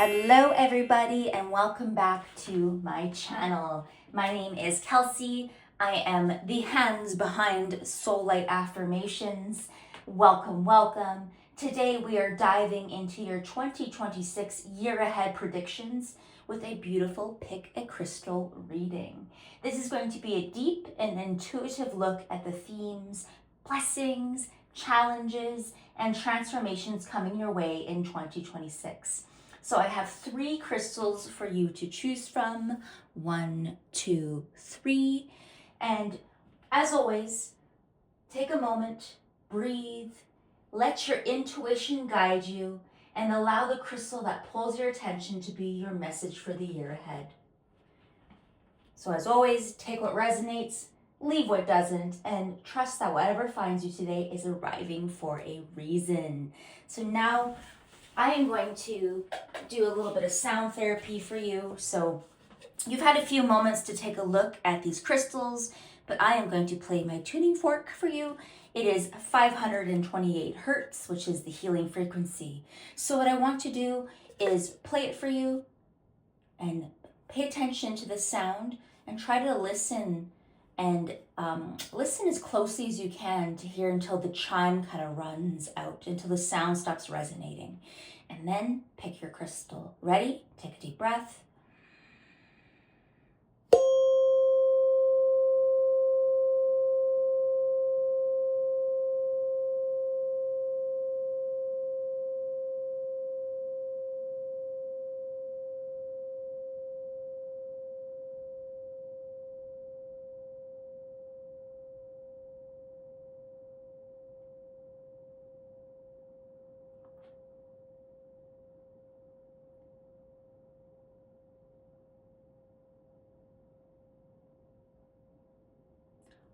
Hello everybody and welcome back to my channel. My name is Kelsey. I am the hands behind Soul Light Affirmations. Welcome, welcome. Today we are diving into your 2026 year ahead predictions with a beautiful pick a crystal reading. This is going to be a deep and intuitive look at the themes, blessings, challenges, and transformations coming your way in 2026. So I have 3 crystals for you to choose from. 1, 2, 3. And as always, take a moment, breathe, let your intuition guide you, and allow the crystal that pulls your attention to be your message for the year ahead. So as always, take what resonates, leave what doesn't, and trust that whatever finds you today is arriving for a reason. So now I am going to do a little bit of sound therapy for you. So you've had a few moments to take a look at these crystals, but I am going to play my tuning fork for you. It is 528 hertz, which is the healing frequency. So what I want to do is play it for you and pay attention to the sound and try to listen and listen as closely as you can to hear until the chime kind of runs out, until the sound stops resonating. And then pick your crystal. Ready? Take a deep breath.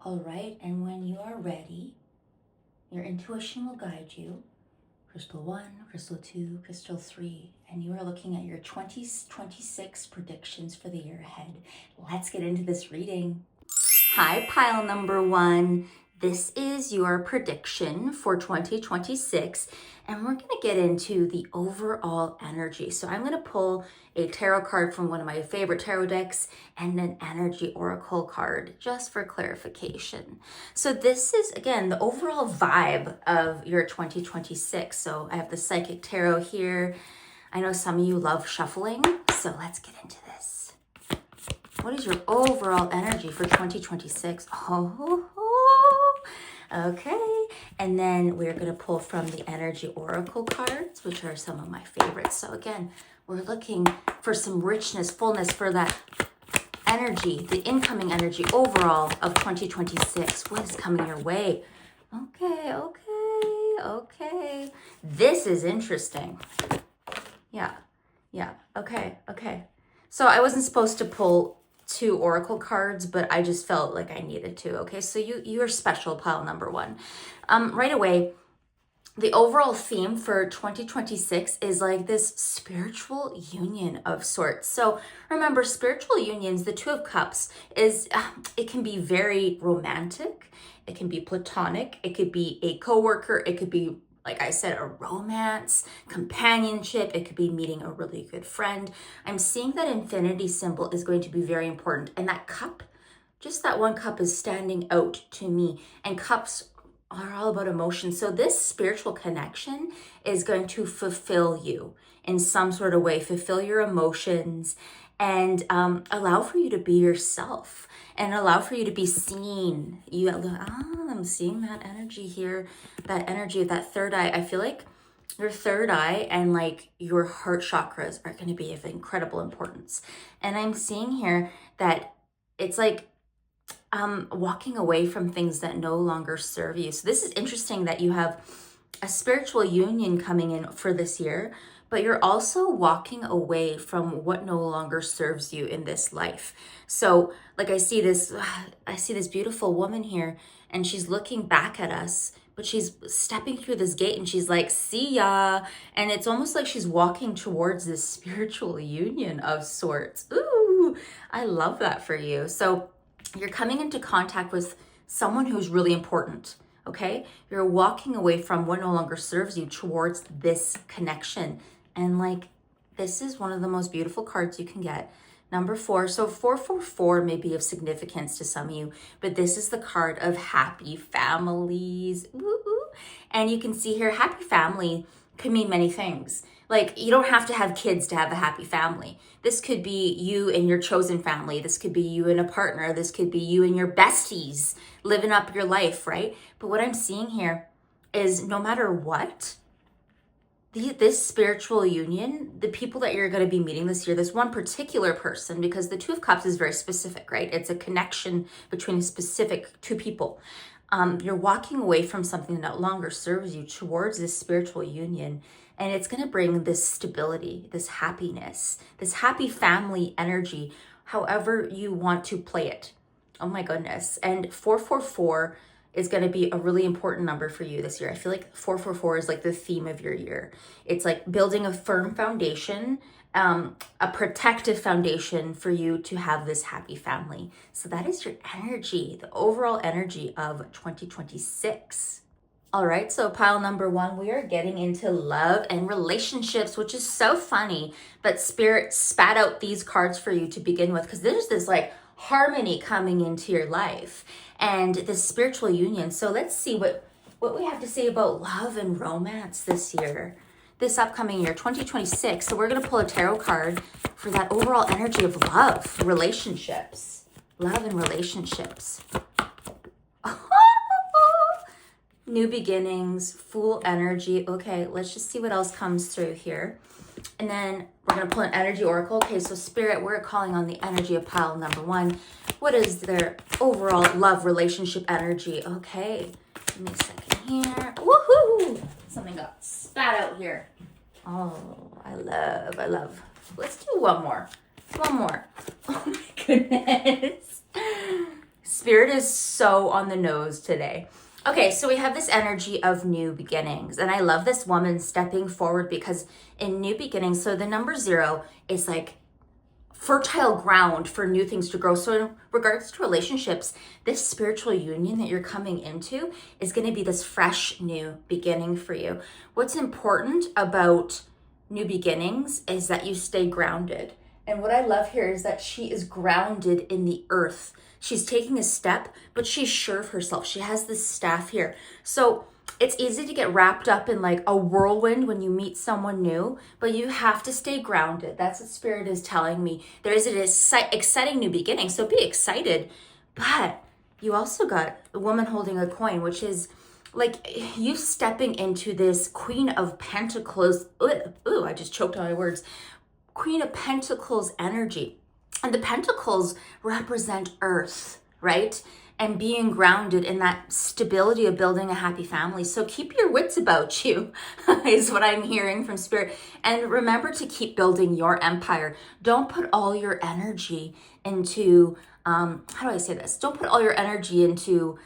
All right, and when you are ready, your intuition will guide you. Crystal 1, Crystal 2, Crystal 3, and you are looking at your 2026 predictions for the year ahead. Let's get into this reading. Hi, pile number 1. This is your prediction for 2026, and we're going to get into the overall energy. So I'm going to pull a tarot card from one of my favorite tarot decks and an energy oracle card just for clarification. So this is, again, the overall vibe of your 2026. So I have the Psychic Tarot here. I know some of you love shuffling, so let's get into this. What is your overall energy for 2026? Okay. And then we're going to pull from the Energy Oracle cards, which are some of my favorites. So again, we're looking for some richness, fullness for that energy, the incoming energy overall of 2026. What is coming your way? Okay. This is interesting. Yeah. Okay. So I wasn't supposed to pull 2 oracle cards, but I just felt like I needed to. Okay, so you are special, pile number 1. Right away, the overall theme for 2026 is like this spiritual union of sorts. So remember, spiritual unions, the 2 of Cups, is it can be very romantic, it can be platonic, it could be a coworker, it could be, like I said, a romance, companionship. It could be meeting a really good friend. I'm seeing that infinity symbol is going to be very important. And that cup, just that one cup is standing out to me. And cups are all about emotion. So this spiritual connection is going to fulfill you in some sort of way, fulfill your emotions, and allow for you to be yourself and allow for you to be seen. I'm seeing that energy here, that energy of that third eye. I feel like your third eye and like your heart chakras are going to be of incredible importance. And I'm seeing here that it's like walking away from things that no longer serve you. So this is interesting that you have a spiritual union coming in for this year, but you're also walking away from what no longer serves you in this life. So like I see this beautiful woman here, and she's looking back at us, but she's stepping through this gate and she's like, see ya. And it's almost like she's walking towards this spiritual union of sorts. Ooh, I love that for you. So you're coming into contact with someone who's really important. Okay, you're walking away from what no longer serves you towards this connection. And like This is one of the most beautiful cards you can get. Number 4. So 444 may be of significance to some of you, but this is the card of happy families. Woo-hoo. And you can see here, happy family can mean many things. Like, you don't have to have kids to have a happy family. This could be you and your chosen family. This could be you and a partner. This could be you and your besties living up your life, right? But what I'm seeing here is no matter what, this spiritual union, the people that you're going to be meeting this year, this one particular person, because the Two of Cups is very specific, right? It's a connection between specific two people. You're walking away from something that no longer serves you towards this spiritual union. And it's going to bring this stability, this happiness, this happy family energy, however you want to play it. Oh my goodness. And 444 is going to be a really important number for you this year. I feel like 444 is like the theme of your year. It's like building a firm foundation, a protective foundation for you to have this happy family. So that is your energy, the overall energy of 2026. All right, so pile number 1, we are getting into love and relationships, which is so funny, but Spirit spat out these cards for you to begin with, because there's this like harmony coming into your life and this spiritual union. So let's see what we have to say about love and romance this year, this upcoming year, 2026. So we're going to pull a tarot card for that overall energy of love, relationships, love and relationships. New beginnings, Fool energy. Okay, let's just see what else comes through here. And then we're going to pull an energy oracle. Okay, so Spirit, we're calling on the energy of pile number 1. What is their overall love relationship energy? Okay, give me a second here. Woohoo! Something got spat out here. Oh, I love. Let's do one more. Oh my goodness. Spirit is so on the nose today. Okay, so we have this energy of new beginnings. And I love this woman stepping forward, because in new beginnings, so the number 0 is like fertile ground for new things to grow. So in regards to relationships, this spiritual union that you're coming into is going to be this fresh new beginning for you. What's important about new beginnings is that you stay grounded. And what I love here is that she is grounded in the earth. She's taking a step, but she's sure of herself. She has this staff here. So it's easy to get wrapped up in like a whirlwind when you meet someone new, but you have to stay grounded. That's what Spirit is telling me. There is an exciting new beginning, so be excited. But you also got a woman holding a coin, which is like you stepping into this Queen of Pentacles. Ooh, I just choked on my words. Queen of Pentacles energy. And the pentacles represent earth, right? And being grounded in that stability of building a happy family. So keep your wits about you, is what I'm hearing from Spirit. And remember to keep building your empire. Don't put all your energy into, how do I say this? Don't put all your energy into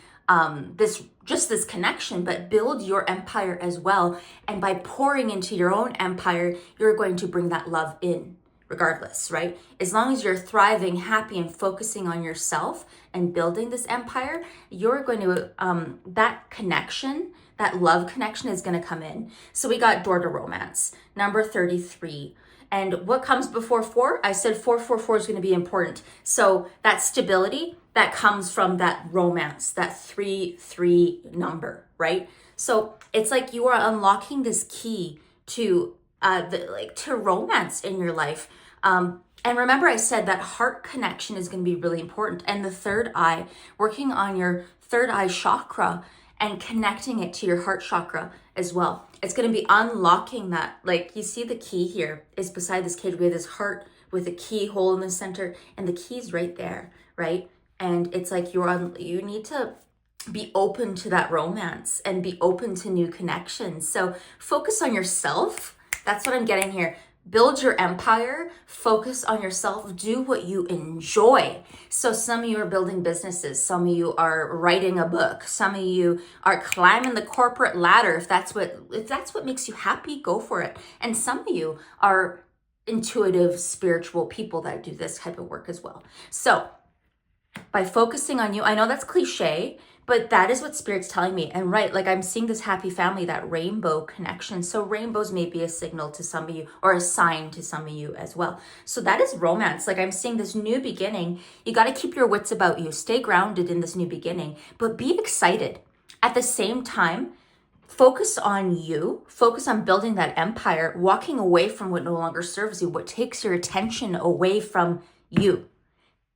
this connection, but build your empire as well. And by pouring into your own empire, you're going to bring that love in. Regardless, right? As long as you're thriving, happy, and focusing on yourself and building this empire, you're going to, that connection, that love connection is going to come in. So we got door to romance, number 33. And what comes before 4? I said 444 is going to be important. So that stability, that comes from that romance, that 3-3 number, right? So it's like you are unlocking this key to to romance in your life. And remember, I said that heart connection is going to be really important. And the third eye, working on your third eye chakra and connecting it to your heart chakra as well. It's going to be unlocking that. Like you see the key here is beside this cage. We have this heart with a keyhole in the center, and the key's right there, right? And it's like you need to be open to that romance and be open to new connections. So focus on yourself. That's what I'm getting here. Build your empire, focus on yourself, do what you enjoy. So some of you are building businesses, some of you are writing a book, some of you are climbing the corporate ladder. If that's what makes you happy, go for it. And some of you are intuitive, spiritual people that do this type of work as well. So by focusing on you, I know that's cliche, But that is what Spirit's telling me. And right, like I'm seeing this happy family, that rainbow connection. So rainbows may be a signal to some of you, or a sign to some of you as well. So that is romance. Like I'm seeing this new beginning. You got to keep your wits about you. Stay grounded in this new beginning, but be excited. At the same time, focus on you, focus on building that empire, walking away from what no longer serves you, what takes your attention away from you.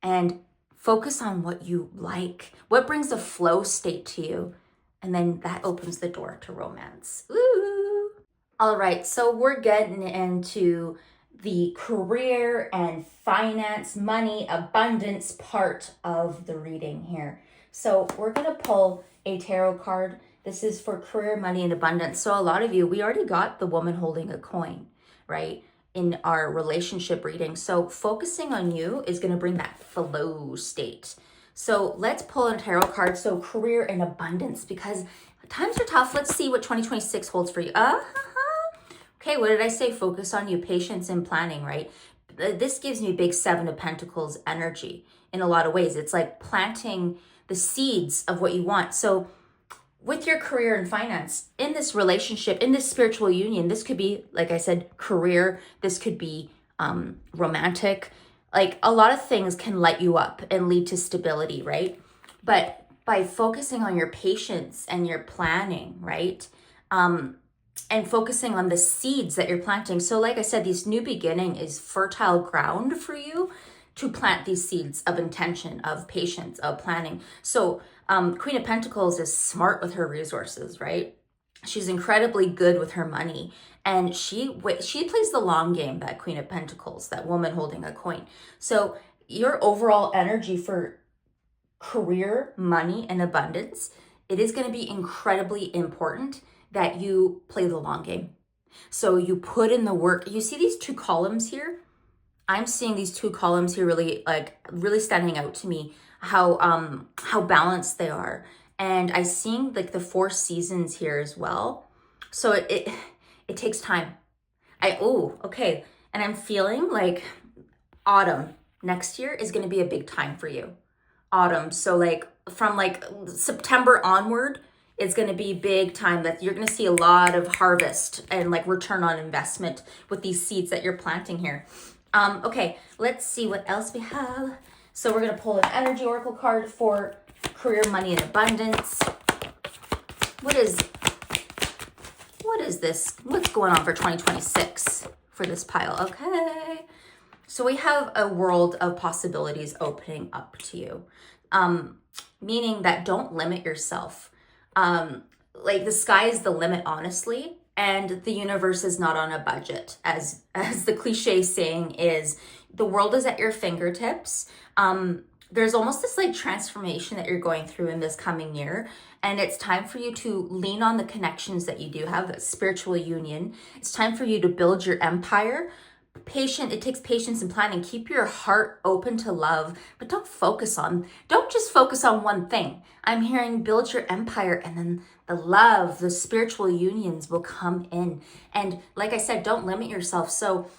And focus on what you like, what brings a flow state to you. And then that opens the door to romance. Ooh. All right, so we're getting into the career and finance, money, abundance part of the reading here. So we're going to pull a tarot card. This is for career, money, and abundance. So a lot of you, we already got the woman holding a coin, right, in our relationship reading. So focusing on you is going to bring that flow state. So let's pull a tarot card. So career and abundance, because times are tough. Let's see what 2026 holds for you. Okay, what did I say? Focus on you, patience and planning, right? This gives me big Seven of Pentacles energy in a lot of ways. It's like planting the seeds of what you want. So with your career and finance, in this relationship, in this spiritual union, this could be, like I said, career, this could be romantic. Like a lot of things can light you up and lead to stability, right? But by focusing on your patience and your planning, right? And focusing on the seeds that you're planting. So like I said, this new beginning is fertile ground for you to plant these seeds of intention, of patience, of planning. So Queen of Pentacles is smart with her resources, right? She's incredibly good with her money. And she plays the long game, that Queen of Pentacles, that woman holding a coin. So your overall energy for career, money, and abundance, it is going to be incredibly important that you play the long game. So you put in the work. You see these two columns here? I'm seeing these two columns here really standing out to me, how balanced they are. And I'm seeing like the 4 seasons here as well. So it takes time. Okay. And I'm feeling like autumn next year is going to be a big time for you. Autumn. So like from like September onward, it's going to be big time that you're going to see a lot of harvest and like return on investment with these seeds that you're planting here. Okay, let's see what else we have. So we're going to pull an energy oracle card for career, money, and abundance. What is this? What's going on for 2026 for this pile? Okay. So we have a world of possibilities opening up to you. Meaning that don't limit yourself. Like the sky is the limit, honestly. And the universe is not on a budget, as the cliche saying is. The world is at your fingertips. There's almost this like transformation that you're going through in this coming year, and it's time for you to lean on the connections that you do have, that spiritual union. It's time for you to build your empire. It takes patience and planning. Keep your heart open to love, but don't just focus on one thing. I'm hearing build your empire, and then the love, the spiritual unions will come in. And like I said, don't limit yourself. So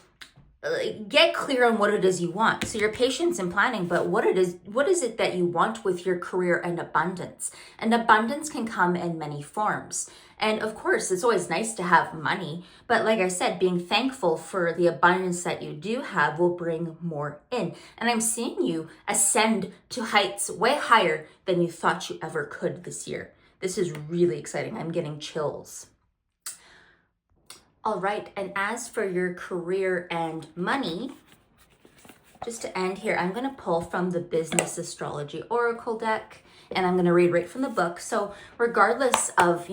get clear on what it is you want. So your patience and planning, but what is it that you want with your career and abundance? And abundance can come in many forms. And of course, it's always nice to have money. But like I said, being thankful for the abundance that you do have will bring more in. And I'm seeing you ascend to heights way higher than you thought you ever could this year. This is really exciting. I'm getting chills. All right, and as for your career and money, just to end here, I'm going to pull from the Business Astrology Oracle deck, and I'm going to read right from the book. So regardless of,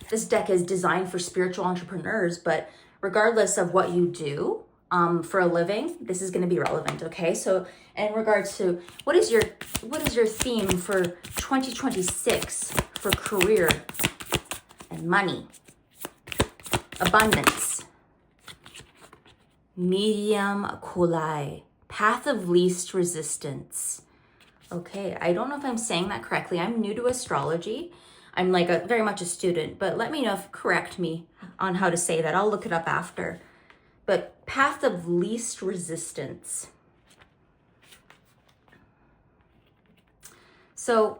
this deck is designed for spiritual entrepreneurs, but regardless of what you do for a living, this is going to be relevant, okay? So in regards to what is your theme for 2026 for career and money? Abundance, medium kulai, path of least resistance. Okay, I don't know if I'm saying that correctly. I'm new to astrology. I'm like very much a student, but let me know correct me on how to say that. I'll look it up after. But path of least resistance. So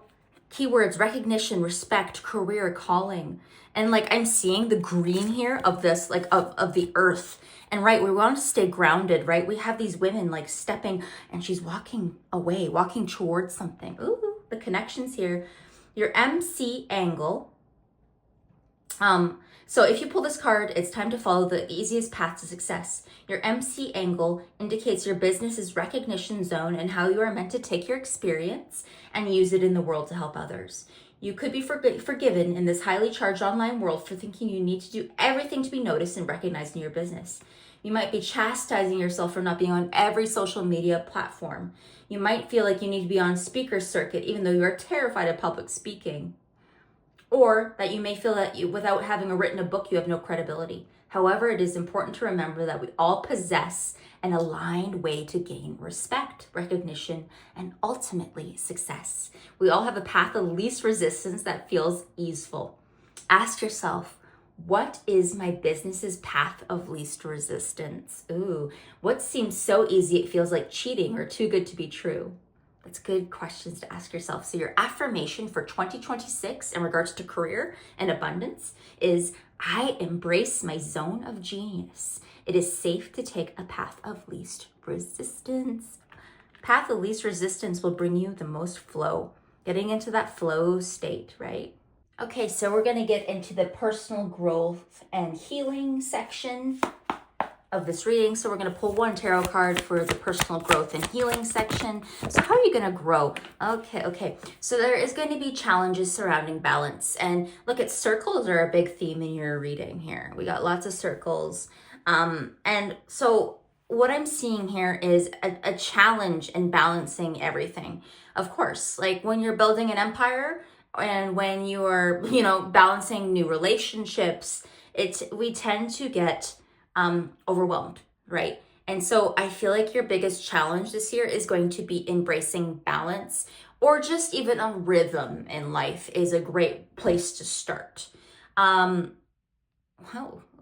Keywords: recognition, respect, career, calling. And like I'm seeing the green here of this, like of the earth. And right, we want to stay grounded, right? We have these women like stepping, and she's walking away, walking towards something. Ooh, the connections here. Your MC angle. So if you pull this card, it's time to follow the easiest path to success. Your MC angle indicates your business's recognition zone and how you are meant to take your experience and use it in the world to help others. You could be forgiven in this highly charged online world for thinking you need to do everything to be noticed and recognized in your business. You might be chastising yourself for not being on every social media platform. You might feel like you need to be on speaker circuit even though you are terrified of public speaking. Or that you may feel that without having written a book, you have no credibility. However, it is important to remember that we all possess an aligned way to gain respect, recognition, and ultimately success. We all have a path of least resistance that feels easeful. Ask yourself, what is my business's path of least resistance? Ooh, what seems so easy it feels like cheating or too good to be true? That's good questions to ask yourself. So your affirmation for 2026 in regards to career and abundance is, I embrace my zone of genius. It is safe to take a path of least resistance. Path of least resistance will bring you the most flow, getting into that flow state, right? Okay, so we're going to get into the personal growth and healing section of this reading. So we're going to pull one tarot card for the personal growth and healing section. So how are you going to grow? Okay. So there is going to be challenges surrounding balance. And look, at circles are a big theme in your reading here. We got lots of circles. And so what I'm seeing here is a challenge in balancing everything. Of course, like when you're building an empire and when you are, balancing new relationships, we tend to get overwhelmed, right? And so I feel like your biggest challenge this year is going to be embracing balance, or just even a rhythm in life is a great place to start.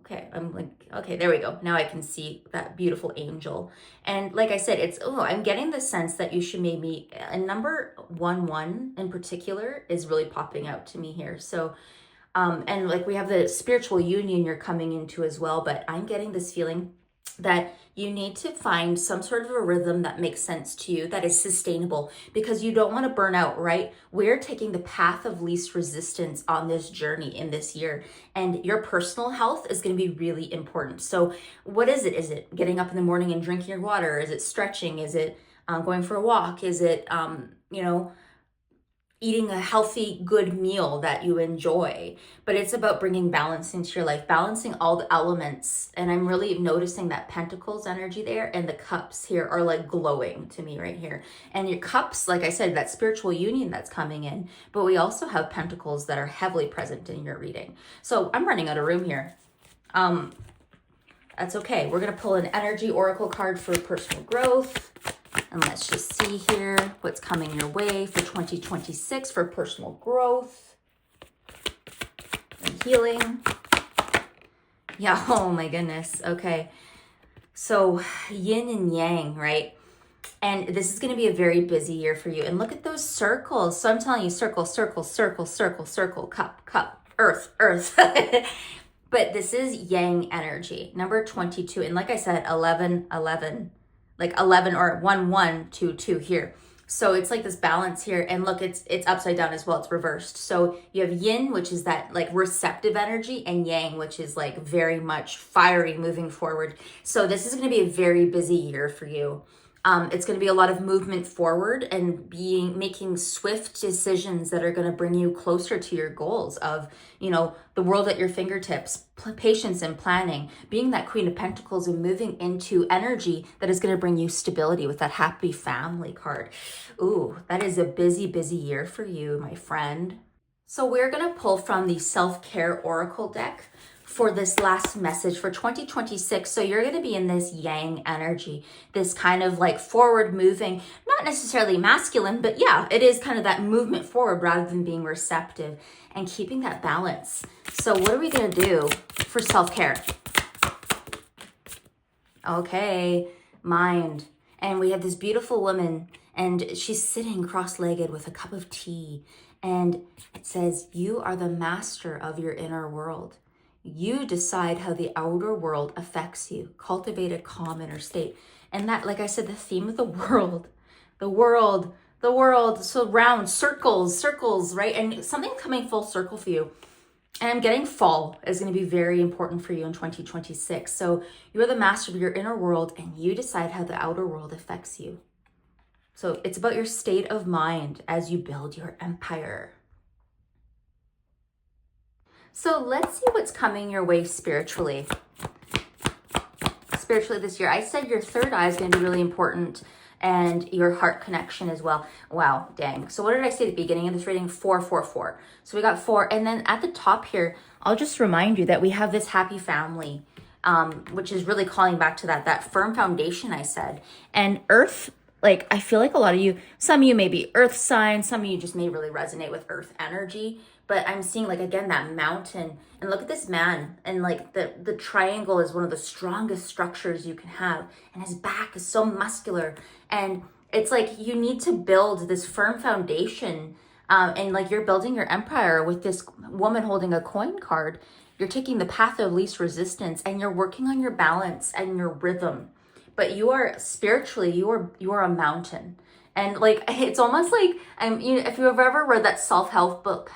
Okay, I'm like, okay, there we go. Now I can see that beautiful angel. And like I said, I'm getting the sense that you should maybe, a number 11 in particular is really popping out to me here. So and like we have the spiritual union you're coming into as well, but I'm getting this feeling that you need to find some sort of a rhythm that makes sense to you, that is sustainable, because you don't want to burn out, right? We're taking the path of least resistance on this journey in this year, and your personal health is going to be really important. So what is it? Is it getting up in the morning and drinking your water? Is it stretching? Is it going for a walk? Is it, eating a healthy, good meal that you enjoy? But it's about bringing balance into your life, balancing all the elements. And I'm really noticing that Pentacles energy there, and the cups here are like glowing to me right here. And your cups, like I said, that spiritual union that's coming in, but we also have Pentacles that are heavily present in your reading. So I'm running out of room here. That's okay. We're going to pull an energy oracle card for personal growth. And let's just see here what's coming your way for 2026 for personal growth and healing. Yeah, oh my goodness. Okay. So yin and yang, right? And this is going to be a very busy year for you. And look at those circles. So I'm telling you, circle, circle, circle, circle, circle, cup, cup, earth, earth. But this is yang energy, number 22. And like I said, 11, 11. Like 11 or 1, 1, 2, 2 here. So it's like this balance here. And look, it's upside down as well. It's reversed. So you have yin, which is that like receptive energy, and yang, which is like very much fiery, moving forward. So this is going to be a very busy year for you. It's going to be a lot of movement forward and making swift decisions that are going to bring you closer to your goals of, the world at your fingertips, patience and planning, being that Queen of Pentacles and moving into energy that is going to bring you stability with that happy family card. Ooh, that is a busy, busy year for you, my friend. So we're going to pull from the Self-Care Oracle deck for this last message for 2026. So you're going to be in this yang energy, this kind of like forward moving, not necessarily masculine, but yeah, it is kind of that movement forward rather than being receptive and keeping that balance. So what are we going to do for self-care? Okay, mind. And we have this beautiful woman, and she's sitting cross-legged with a cup of tea. And it says, you are the master of your inner world. You decide how the outer world affects you. Cultivate a calm inner state. And that, like I said, the theme of the world, so round, circles, right? And something coming full circle for you. And I'm getting fall is going to be very important for you in 2026. So you're the master of your inner world and you decide how the outer world affects you. So it's about your state of mind as you build your empire. So let's see what's coming your way spiritually. Spiritually this year, I said your third eye is going to be really important and your heart connection as well. Wow, dang. So what did I say at the beginning of this reading? 4. So we got 4. And then at the top here, I'll just remind you that we have this happy family, which is really calling back to that firm foundation I said. And earth, like I feel like a lot of you, some of you may be earth signs, some of you just may really resonate with earth energy. But I'm seeing like, again, that mountain, and look at this man, and like the triangle is one of the strongest structures you can have, and his back is so muscular, and it's like you need to build this firm foundation, and like you're building your empire with this woman holding a coin card. You're taking the path of least resistance, and you're working on your balance and your rhythm, but you are spiritually, you are a mountain. And like, it's almost like, if you've ever read that self-help book,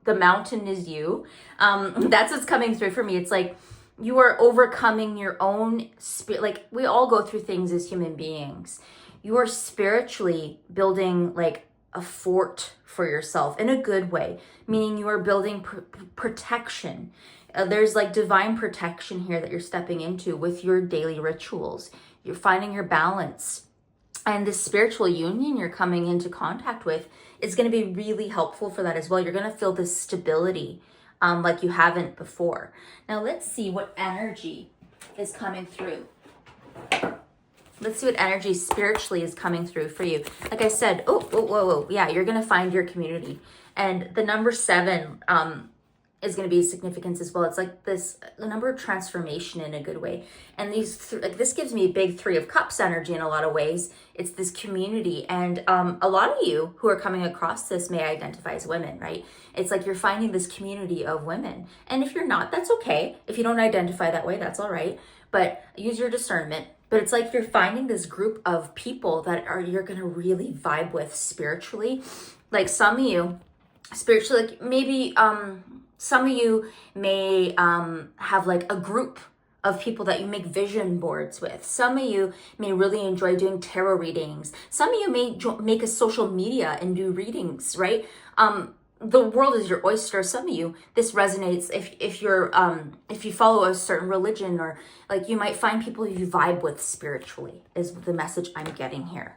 The Mountain Is You, that's what's coming through for me. It's like, you are overcoming your own spirit. Like, we all go through things as human beings. You are spiritually building like a fort for yourself in a good way, meaning you are building protection. There's like divine protection here that you're stepping into with your daily rituals. You're finding your balance. And this spiritual union you're coming into contact with is going to be really helpful for that as well. You're going to feel this stability like you haven't before. Now let's see what energy is coming through. Let's see what energy spiritually is coming through for you. Like I said, whoa. Yeah, you're going to find your community. And the number 7 is going to be significance as well. It's like the number of transformation in a good way. And this gives me a big 3 of Cups energy in a lot of ways. It's this community. And a lot of you who are coming across this may identify as women, right? It's like you're finding this community of women. And if you're not, that's okay. If you don't identify that way, that's all right. But use your discernment. But it's like you're finding this group of people that you're going to really vibe with spiritually. Like some of you, spiritually, like maybe... some of you may have like a group of people that you make vision boards with. Some of you may really enjoy doing tarot readings. Some of you may make a social media and do readings, right? The world is your oyster. Some of you, this resonates if you follow a certain religion, or like you might find people you vibe with spiritually is the message I'm getting here.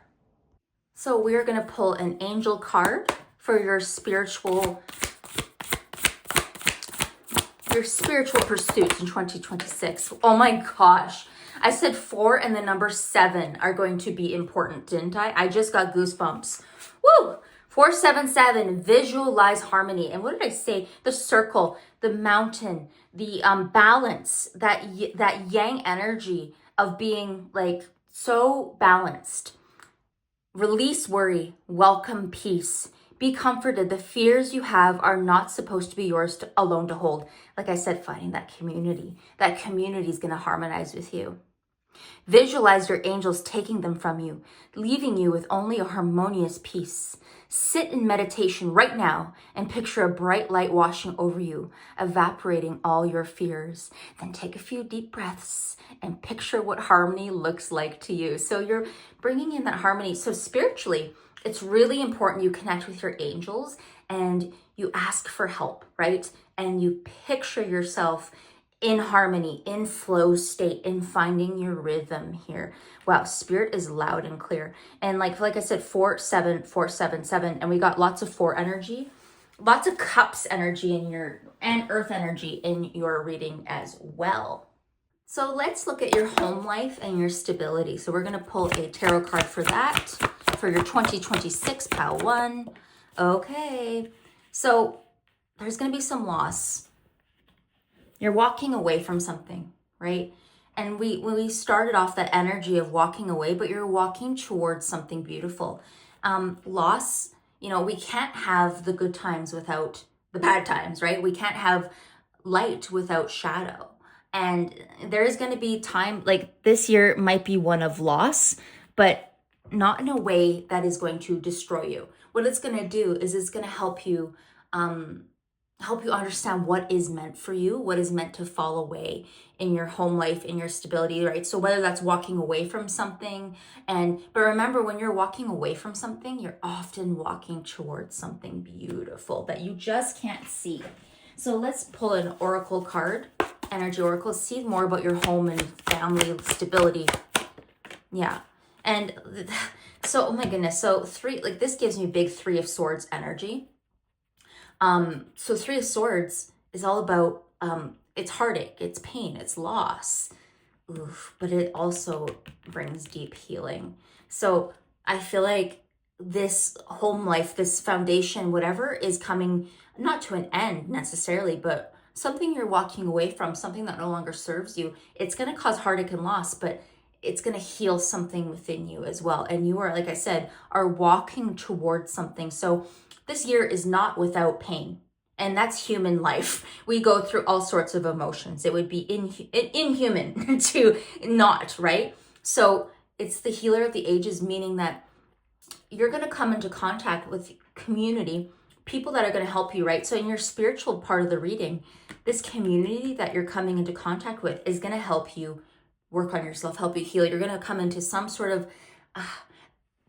So we're going to pull an angel card for your spiritual pursuits in 2026. Oh my gosh. I said 4 and the number 7 are going to be important, didn't I? I just got goosebumps. Woo! 477, visualize harmony. And what did I say? The circle, the mountain, the balance, that yang energy of being like so balanced. Release worry, welcome peace. Be comforted. The fears you have are not supposed to be yours alone to hold. Like I said, finding that community. That community is going to harmonize with you. Visualize your angels taking them from you, leaving you with only a harmonious peace. Sit in meditation right now and picture a bright light washing over you, evaporating all your fears. Then take a few deep breaths and picture what harmony looks like to you. So you're bringing in that harmony. So spiritually, it's really important you connect with your angels and you ask for help, right? And you picture yourself in harmony, in flow state, in finding your rhythm here. Wow, spirit is loud and clear. And like I said, 4-7-4-7-7, and we got lots of 4 energy, lots of cups energy and earth energy in your reading as well. So let's look at your home life and your stability. So we're going to pull a tarot card for that, for your 2026 pile 1. Okay, so there's going to be some loss. You're walking away from something, right? And when we started off that energy of walking away, but you're walking towards something beautiful. Loss, You know, we can't have the good times without the bad times, right? We can't have light without shadow. And there's going to be time, like this year might be one of loss, but not in a way that is going to destroy you. What it's going to do is it's going to help you understand what is meant for you, what is meant to fall away in your home life, in your stability, right? So whether that's walking away from something, but remember, when you're walking away from something, you're often walking towards something beautiful that you just can't see. So let's pull an oracle card, energy oracle, see more about your home and family stability. Yeah. And so, oh my goodness. So this gives me big Three of Swords energy. So Three of Swords is all about, it's heartache, it's pain, it's loss. Oof, but it also brings deep healing. So I feel like this home life, this foundation, whatever is coming, not to an end necessarily, but something you're walking away from, something that no longer serves you. It's going to cause heartache and loss, but it's going to heal something within you as well. And you are, like I said, are walking towards something. So this year is not without pain. And that's human life. We go through all sorts of emotions. It would be inhuman to not, right? So it's the healer of the ages, meaning that you're going to come into contact with community, people that are going to help you, right? So in your spiritual part of the reading, this community that you're coming into contact with is going to help you work on yourself, help you heal. You're going to come into some sort of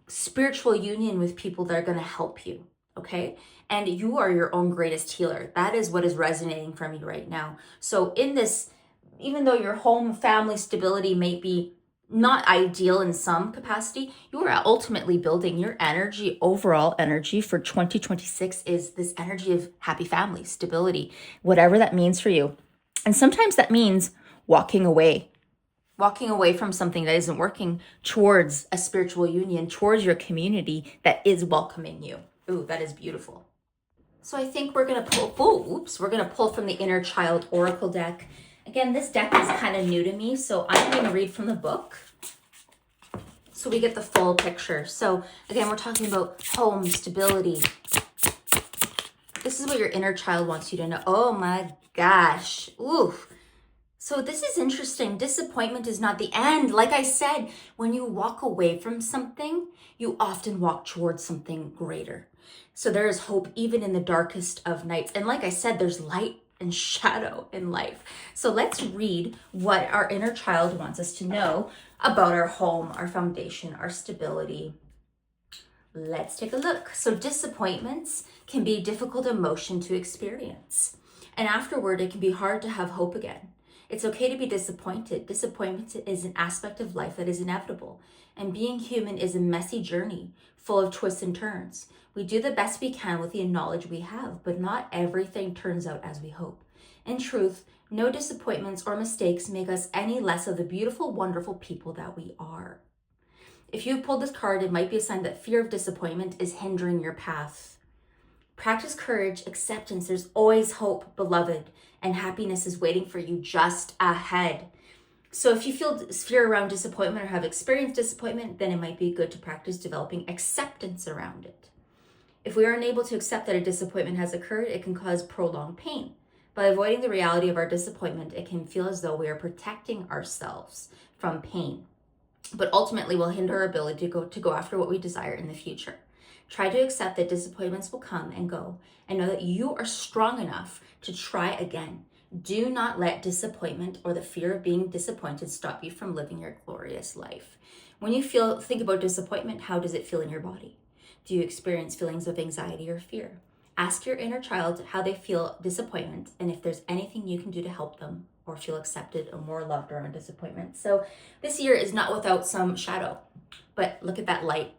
spiritual union with people that are going to help you. Okay. And you are your own greatest healer. That is what is resonating from you right now. So in this, even though your home family stability may be not ideal in some capacity, you are ultimately building your energy, overall energy for 2026 is this energy of happy family, stability, whatever that means for you. And sometimes that means walking away from something that isn't working towards a spiritual union, towards your community that is welcoming you. Ooh, that is beautiful. So I think we're going to pull from the Inner Child Oracle deck. Again, this deck is kind of new to me, so I'm going to read from the book so we get the full picture. So again, we're talking about home stability. This is what your inner child wants you to know. Oh my gosh. Ooh. So this is interesting. Disappointment is not the end. Like I said, when you walk away from something, you often walk towards something greater. So there is hope even in the darkest of nights. And like I said, there's light and shadow in life. So let's read what our inner child wants us to know about our home, our foundation, our stability. Let's take a look. So disappointments can be a difficult emotion to experience. And afterward, it can be hard to have hope again. It's okay to be disappointed. Disappointment is an aspect of life that is inevitable. And being human is a messy journey full of twists and turns. We do the best we can with the knowledge we have, but not everything turns out as we hope. In truth, no disappointments or mistakes make us any less of the beautiful, wonderful people that we are. If you've pulled this card, it might be a sign that fear of disappointment is hindering your path. Practice courage, acceptance. There's always hope, beloved, and happiness is waiting for you just ahead. So if you feel fear around disappointment or have experienced disappointment, then it might be good to practice developing acceptance around it. If we are unable to accept that a disappointment has occurred, it can cause prolonged pain. By avoiding the reality of our disappointment, it can feel as though we are protecting ourselves from pain, but ultimately will hinder our ability to go after what we desire in the future. Try to accept that disappointments will come and go, and know that you are strong enough to try again. Do not let disappointment or the fear of being disappointed stop you from living your glorious life. When you think about disappointment, how does it feel in your body? Do you experience feelings of anxiety or fear? Ask your inner child how they feel disappointment and if there's anything you can do to help them or feel accepted or more loved around disappointment. So this year is not without some shadow, but look at that light.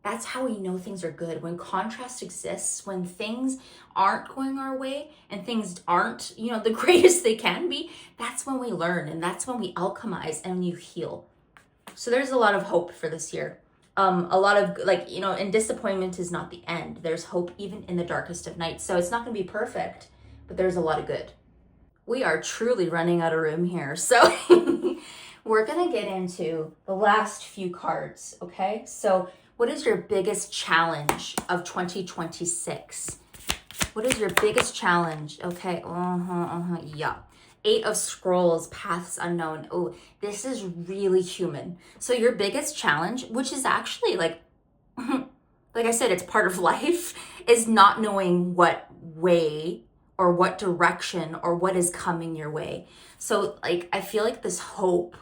That's how we know things are good. When contrast exists, when things aren't going our way and things aren't, the greatest they can be, that's when we learn and that's when we alchemize and you heal. So there's a lot of hope for this year. A lot of and disappointment is not the end. There's hope even in the darkest of nights. So it's not going to be perfect, but there's a lot of good. We are truly running out of room here. So we're going to get into the last few cards, okay? So What is your biggest challenge of 2026? What is your biggest challenge? Okay. Yeah. 8 of Scrolls, Paths Unknown. Oh, this is really human. So your biggest challenge, which is actually like I said, it's part of life, is not knowing what way or what direction or what is coming your way. So like, I feel like this hope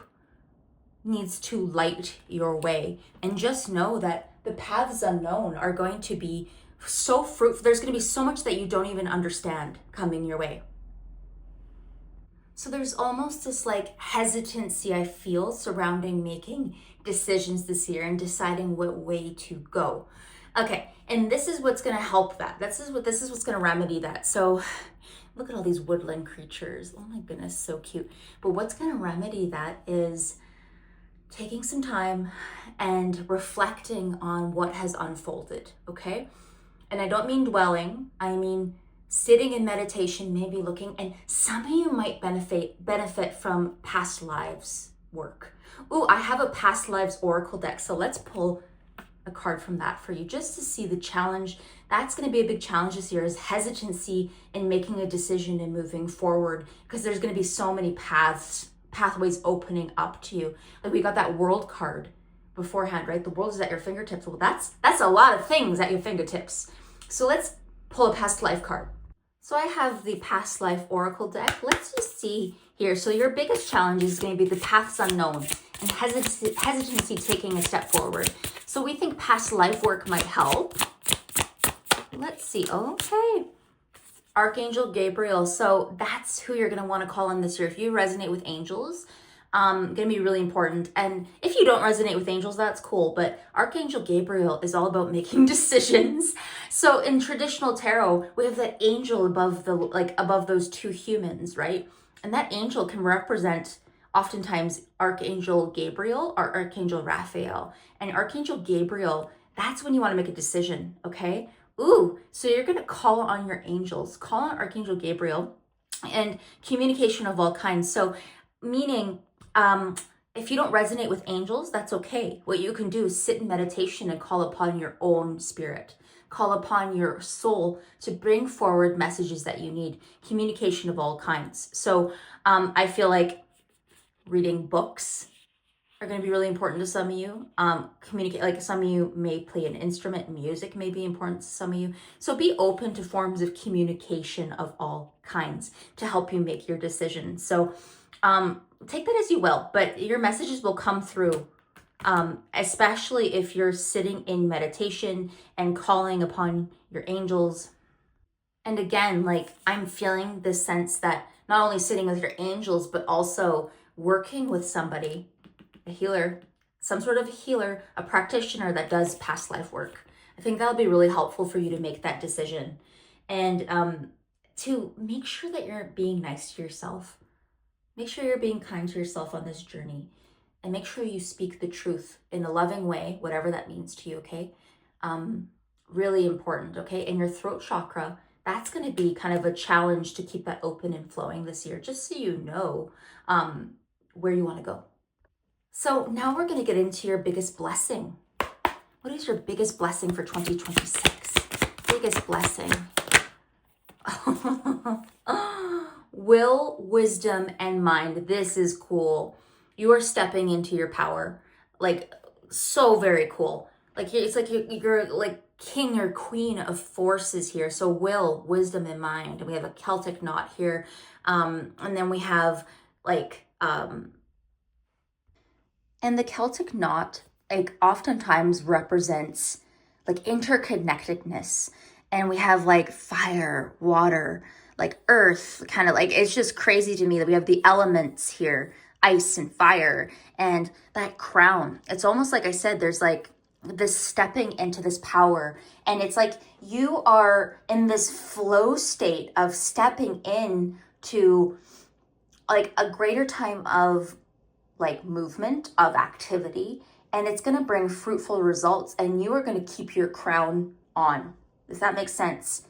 needs to light your way, and just know that the paths unknown are going to be so fruitful. There's going to be so much that you don't even understand coming your way. So there's almost this like hesitancy I feel surrounding making decisions this year and deciding what way to go. Okay, and this is what's going to help that. This is what's going to remedy that. So look at all these woodland creatures. Oh my goodness, so cute. But what's going to remedy that is taking some time and reflecting on what has unfolded, okay? And I don't mean dwelling, I mean sitting in meditation, maybe looking, and some of you might benefit from past lives work. Ooh, I have a past lives oracle deck, so let's pull a card from that for you just to see the challenge. That's going to be a big challenge this year, is hesitancy in making a decision and moving forward, because there's going to be so many pathways opening up to you. Like we got that world card beforehand, right? The world is at your fingertips. Well, that's a lot of things at your fingertips. So let's pull a past life card. So I have the past life oracle deck. Let's just see here. So your biggest challenge is going to be the paths unknown and hesitancy taking a step forward. So we think past life work might help. Let's see. Okay. Archangel Gabriel. So that's who you're going to want to call in this year. If you resonate with angels, going to be really important. And if you don't resonate with angels, that's cool. But Archangel Gabriel is all about making decisions. So in traditional tarot, we have that angel above those two humans, right? And that angel can represent oftentimes Archangel Gabriel or Archangel Raphael. And Archangel Gabriel, that's when you want to make a decision, okay? Ooh, so you're going to call on your angels, call on Archangel Gabriel, and communication of all kinds. So meaning, if you don't resonate with angels, that's okay. What you can do is sit in meditation and call upon your own spirit, call upon your soul to bring forward messages that you need, communication of all kinds. So I feel like reading books are going to be really important to some of you. Communicate, like some of you may play an instrument, music may be important to some of you. So be open to forms of communication of all kinds to help you make your decisions. So take that as you will, but your messages will come through, especially if you're sitting in meditation and calling upon your angels. And again, like I'm feeling this sense that not only sitting with your angels, but also working with somebody, a healer, some sort of healer, a practitioner that does past life work. I think that'll be really helpful for you to make that decision, and to make sure that you're being nice to yourself. Make sure you're being kind to yourself on this journey, and make sure you speak the truth in a loving way, whatever that means to you, okay? Really important, okay? And your throat chakra, that's going to be kind of a challenge to keep that open and flowing this year, just so you know where you want to go. So now we're going to get into your biggest blessing. What is your biggest blessing for 2026? Biggest blessing. Will, wisdom, and mind. This is cool. You are stepping into your power. Like, so very cool. Like, it's like you're like king or queen of forces here. So will, wisdom, and mind. We have a Celtic knot here. And then we have like, and the Celtic knot, like, oftentimes represents like interconnectedness. And we have like fire, water, like earth, kind of like, it's just crazy to me that we have the elements here, ice and fire, and that crown. It's almost like I said, there's like this stepping into this power. And it's like you are in this flow state of stepping in to like a greater time of like movement, of activity, and it's going to bring fruitful results, and you are going to keep your crown on. Does that make sense?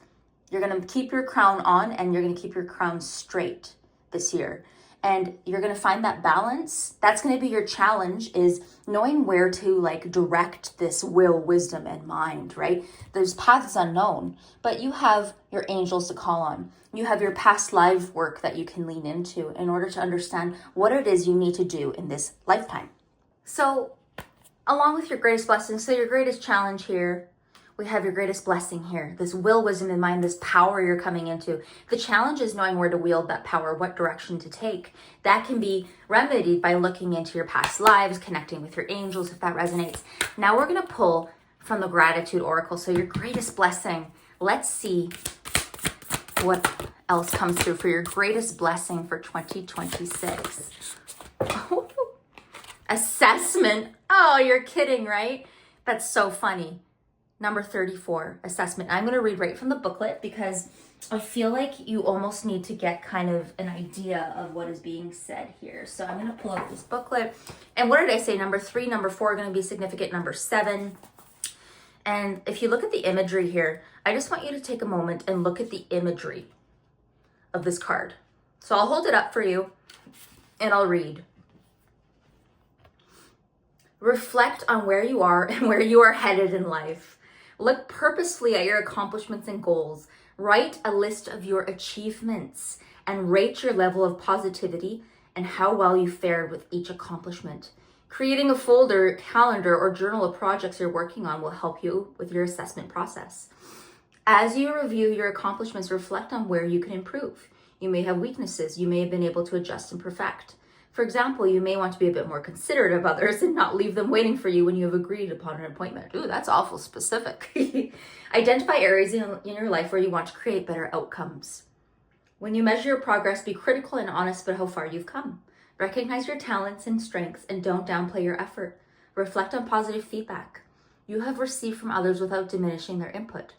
You're going to keep your crown on, and you're going to keep your crown straight this year. and you're going to find that balance. That's going to be your challenge, is knowing where to like direct this will, wisdom, and mind, right? There's paths unknown, but you have your angels to call on. You have your past life work that you can lean into in order to understand what it is you need to do in this lifetime. So along with your greatest blessings, so your greatest challenge here, we have your greatest blessing here, this will, wisdom, and mind, this power you're coming into. The challenge is knowing where to wield that power, what direction to take. That can be remedied by looking into your past lives, connecting with your angels, if that resonates. Now we're going to pull from the Gratitude Oracle. So your greatest blessing, let's see what else comes through for your greatest blessing for 2026. Assessment. Oh, you're kidding, right? That's so funny. Number 34, assessment. I'm going to read right from the booklet because I feel like you almost need to get kind of an idea of what is being said here. So I'm going to pull out this booklet. And what did I say? Number 3, number 4 are going to be significant. Number 7. And if you look at the imagery here, I just want you to take a moment and look at the imagery of this card. So I'll hold it up for you and I'll read. Reflect on where you are and where you are headed in life. Look purposefully at your accomplishments and goals. Write a list of your achievements and rate your level of positivity and how well you fared with each accomplishment. Creating a folder, calendar, or journal of projects you're working on will help you with your assessment process. As you review your accomplishments, reflect on where you can improve. You may have weaknesses you may have been able to adjust and perfect. For example, you may want to be a bit more considerate of others and not leave them waiting for you when you have agreed upon an appointment. Ooh, that's awful specific. Identify areas in your life where you want to create better outcomes. When you measure your progress, be critical and honest about how far you've come. Recognize your talents and strengths and don't downplay your effort. Reflect on positive feedback you have received from others without diminishing their input.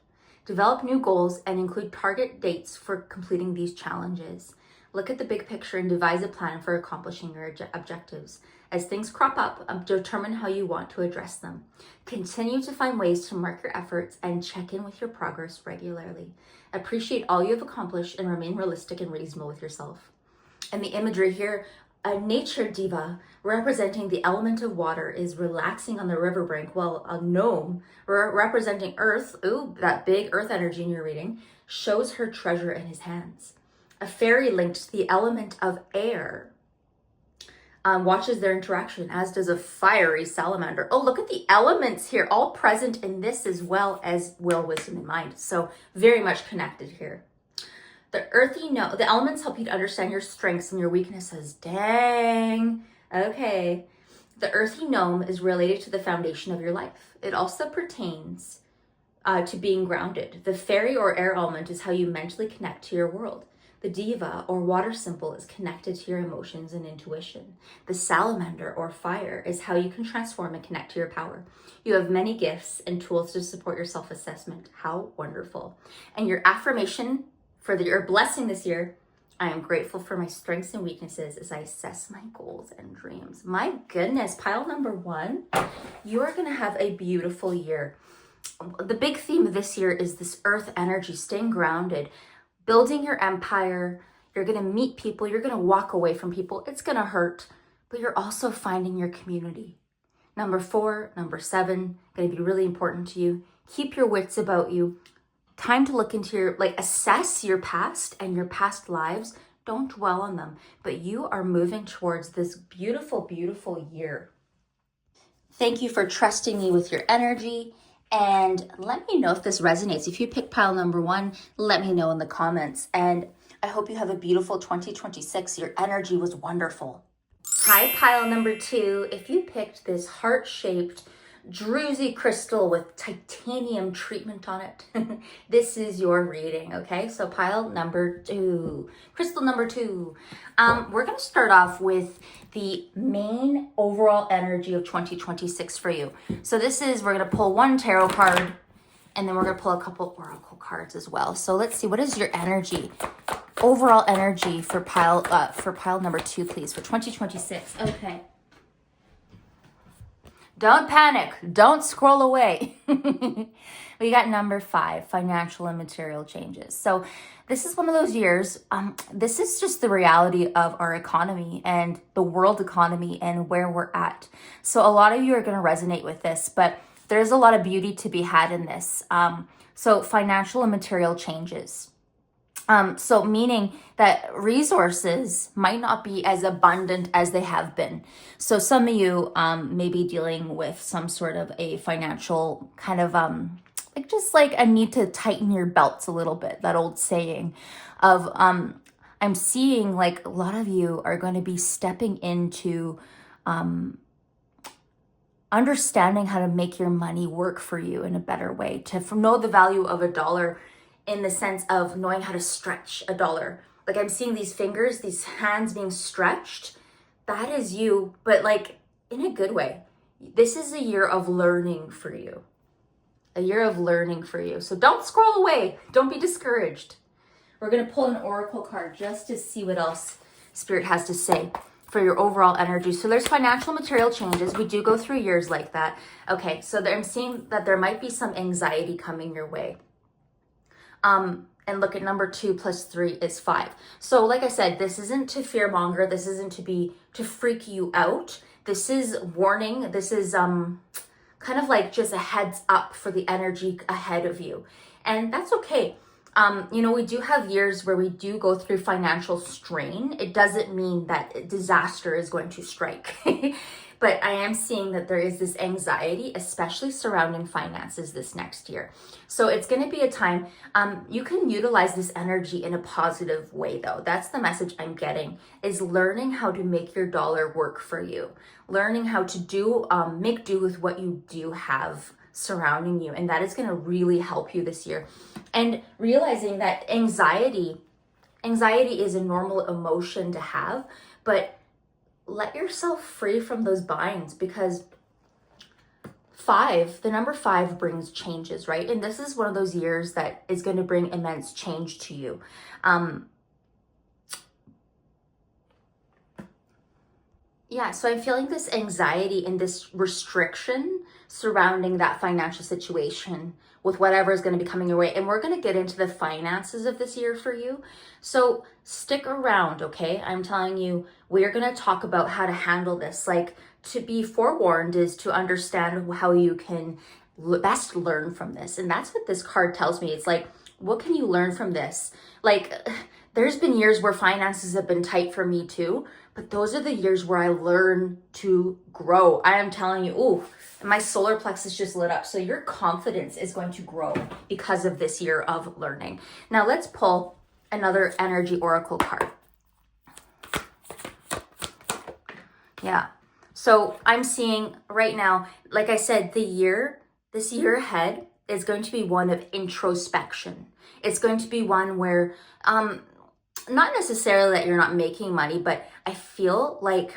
Develop new goals and include target dates for completing these challenges. Look at the big picture and devise a plan for accomplishing your objectives. As things crop up, determine how you want to address them. Continue to find ways to mark your efforts and check in with your progress regularly. Appreciate all you have accomplished and remain realistic and reasonable with yourself. And the imagery here, a nature diva representing the element of water is relaxing on the riverbank, while a gnome representing earth, ooh, that big earth energy in your reading, shows her treasure in his hands. A fairy linked to the element of air watches their interaction, as does a fiery salamander. Oh, look at the elements here, all present in this as well as will, wisdom, and mind. So very much connected here. The elements help you to understand your strengths and your weaknesses. Dang. Okay. The earthy gnome is related to the foundation of your life. It also pertains to being grounded. The fairy or air element is how you mentally connect to your world. The diva or water symbol is connected to your emotions and intuition. The salamander or fire is how you can transform and connect to your power. You have many gifts and tools to support your self-assessment. How wonderful. And your affirmation for your blessing this year: I am grateful for my strengths and weaknesses as I assess my goals and dreams. My goodness, pile number 1, you are going to have a beautiful year. The big theme of this year is this earth energy, staying grounded, building your empire. You're going to meet people. You're going to walk away from people. It's going to hurt, but you're also finding your community. Number 4, number 7, going to be really important to you. Keep your wits about you. Time to look into assess your past and your past lives. Don't dwell on them, but you are moving towards this beautiful, beautiful year. Thank you for trusting me with your energy. And let me know if this resonates. If you pick pile number 1, let me know in the comments. And I hope you have a beautiful 2026. Your energy was wonderful. Hi, pile number 2. If you picked this heart-shaped druzy crystal with titanium treatment on it, this is your reading, okay? So pile number 2, crystal number 2. We're going to start off with the main overall energy of 2026 for you. So we're going to pull 1 tarot card, and then we're going to pull a couple oracle cards as well. So let's see, what is your energy, overall energy for pile number 2, please, for 2026? Okay. Don't panic. Don't scroll away. We got number 5, financial and material changes. So this is one of those years. This is just the reality of our economy and the world economy and where we're at. So a lot of you are going to resonate with this, but there's a lot of beauty to be had in this. So financial and material changes. So meaning that resources might not be as abundant as they have been. So some of you may be dealing with some sort of a financial kind of like just like a need to tighten your belts a little bit. That old saying of I'm seeing like a lot of you are going to be stepping into understanding how to make your money work for you in a better way, to know the value of a dollar in the sense of knowing how to stretch a dollar. Like I'm seeing these fingers, these hands being stretched. That is you, but like in a good way. This is a year of learning for you. A year of learning for you. So don't scroll away. Don't be discouraged. We're going to pull an oracle card just to see what else Spirit has to say for your overall energy. So there's financial material changes. We do go through years like that. Okay, so I'm seeing that there might be some anxiety coming your way. And look at number 2 plus 3 is 5. So like I said, this isn't to fearmonger. This isn't to freak you out. This is warning. This is kind of like just a heads up for the energy ahead of you. And that's okay. We do have years where we do go through financial strain. It doesn't mean that disaster is going to strike. But I am seeing that there is this anxiety, especially surrounding finances this next year. So it's going to be a time, you can utilize this energy in a positive way though. That's the message I'm getting, is learning how to make your dollar work for you. Learning how to make do with what you do have surrounding you. And that is going to really help you this year. And realizing that anxiety is a normal emotion to have, but let yourself free from those binds, because the number 5 brings changes, right? And this is one of those years that is going to bring immense change to you. So I'm feeling this anxiety and this restriction surrounding that financial situation with whatever is going to be coming your way. And we're going to get into the finances of this year for you. So stick around, okay? I'm telling you, we're going to talk about how to handle this. Like, to be forewarned is to understand how you can best learn from this. And that's what this card tells me. It's like, what can you learn from this? Like, there's been years where finances have been tight for me too, but those are the years where I learn to grow. I am telling you, ooh, my solar plexus just lit up. So your confidence is going to grow because of this year of learning. Now let's pull another energy oracle card. Yeah. So I'm seeing right now, like I said, this year ahead is going to be one of introspection. It's going to be one where, not necessarily that you're not making money, but I feel like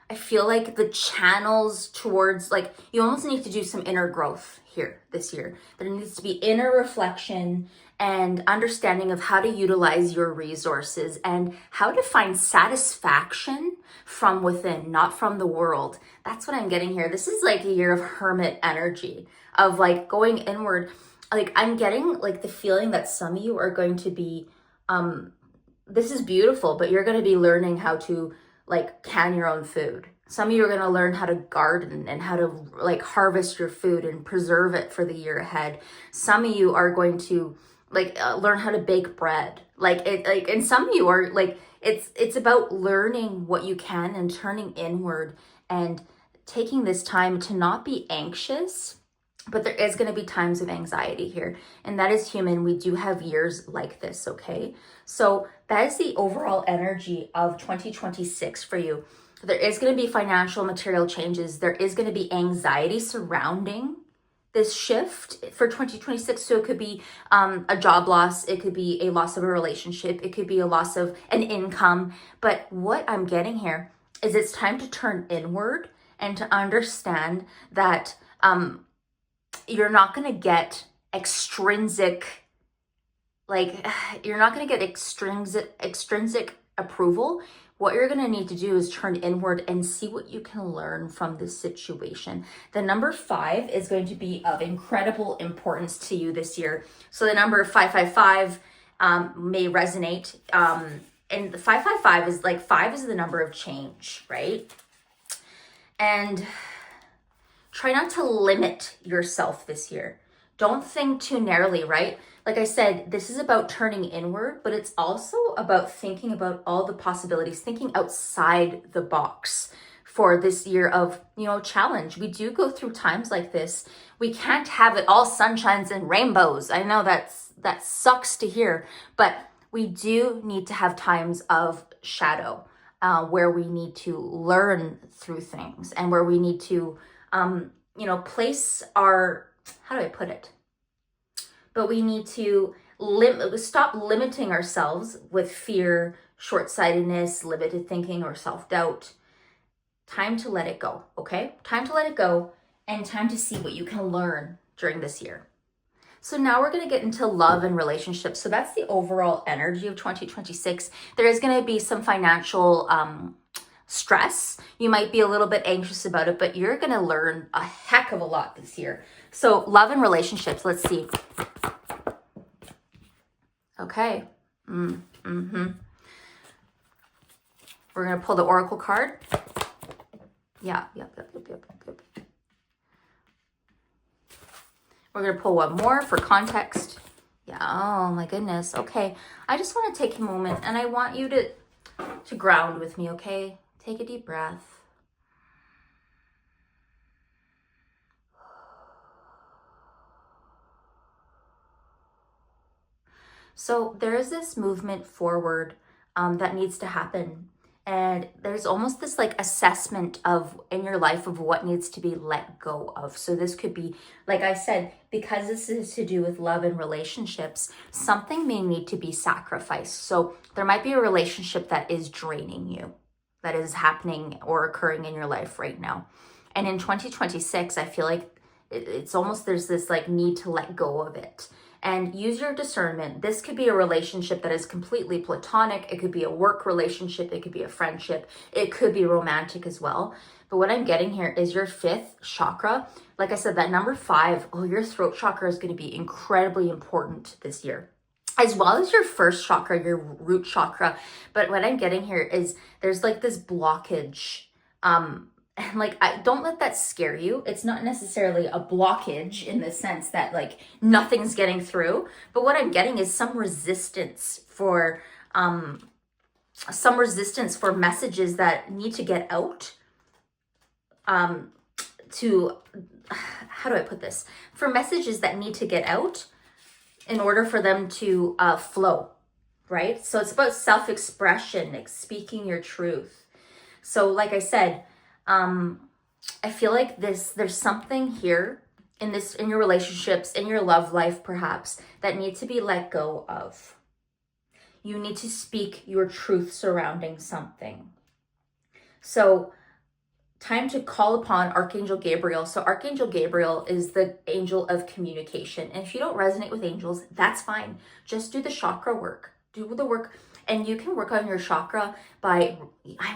the channels towards, like, you almost need to do some inner growth here this year. There needs to be inner reflection and understanding of how to utilize your resources and how to find satisfaction from within, not from the world. That's what I'm getting here. This is like a year of hermit energy, of like going inward. Like, I'm getting like the feeling that some of you are going to be, this is beautiful, but you're going to be learning how to like can your own food. Some of you are going to learn how to garden and how to like harvest your food and preserve it for the year ahead. Some of you are going to learn how to bake bread. And some of you are like, it's about learning what you can and turning inward and taking this time to not be anxious. But there is going to be times of anxiety here, and that is human. We do have years like this, okay? So that is the overall energy of 2026 for you. There is going to be financial material changes. There is going to be anxiety surrounding this shift for 2026. So it could be a job loss. It could be a loss of a relationship. It could be a loss of an income. But what I'm getting here is it's time to turn inward and to understand that you're not going to get extrinsic approval what you're going to need to do is turn inward and see what you can learn from this situation. The number 5 is going to be of incredible importance to you this year. So the number 555 may resonate. And the 555 is like 5 is the number of change, right? And try not to limit yourself this year. Don't think too narrowly, right? Like I said, this is about turning inward, but it's also about thinking about all the possibilities, thinking outside the box for this year of, challenge. We do go through times like this. We can't have it all sunshines and rainbows. I know that sucks to hear, but we do need to have times of shadow where we need to learn through things and where we need to, place our, how do I put it? But we need to stop limiting ourselves with fear, short-sightedness, limited thinking, or self-doubt. Time to let it go, okay? Time to let it go and time to see what you can learn during this year. So now we're going to get into love and relationships. So that's the overall energy of 2026. There is going to be some financial stress. You might be a little bit anxious about it, but you're going to learn a heck of a lot this year. So love and relationships, let's see. Okay. We're going to pull the Oracle card. Yep. We're going to pull one more for context. Yeah, oh my goodness. Okay, I just want to take a moment and I want you to ground with me, okay? Take a deep breath. So there is this movement forward that needs to happen. And there's almost this like assessment of in your life of what needs to be let go of. So this could be, like I said, because this is to do with love and relationships, something may need to be sacrificed. So there might be a relationship that is draining you, that is happening or occurring in your life right now. And in 2026, I feel like it's almost there's this like need to let go of it. And use your discernment. This could be a relationship that is completely platonic. It could be a work relationship. It could be a friendship. It could be romantic as well. But what I'm getting here is your 5th chakra. Like I said, that number 5, your throat chakra is going to be incredibly important this year, as well as your 1st chakra, your root chakra. But what I'm getting here is there's like this blockage. And like, don't let that scare you. It's not necessarily a blockage in the sense that like nothing's getting through. But what I'm getting is some resistance for messages that need to get out. To, how do I put this? For messages that need to get out in order for them to flow, right? So it's about self-expression, like speaking your truth. So like I said, I feel like there's something here in your relationships, in your love life, perhaps, that needs to be let go of. You need to speak your truth surrounding something. So time to call upon Archangel Gabriel. So Archangel Gabriel is the angel of communication. And if you don't resonate with angels, that's fine. Just do the chakra work. Do the work. And you can work on your chakra I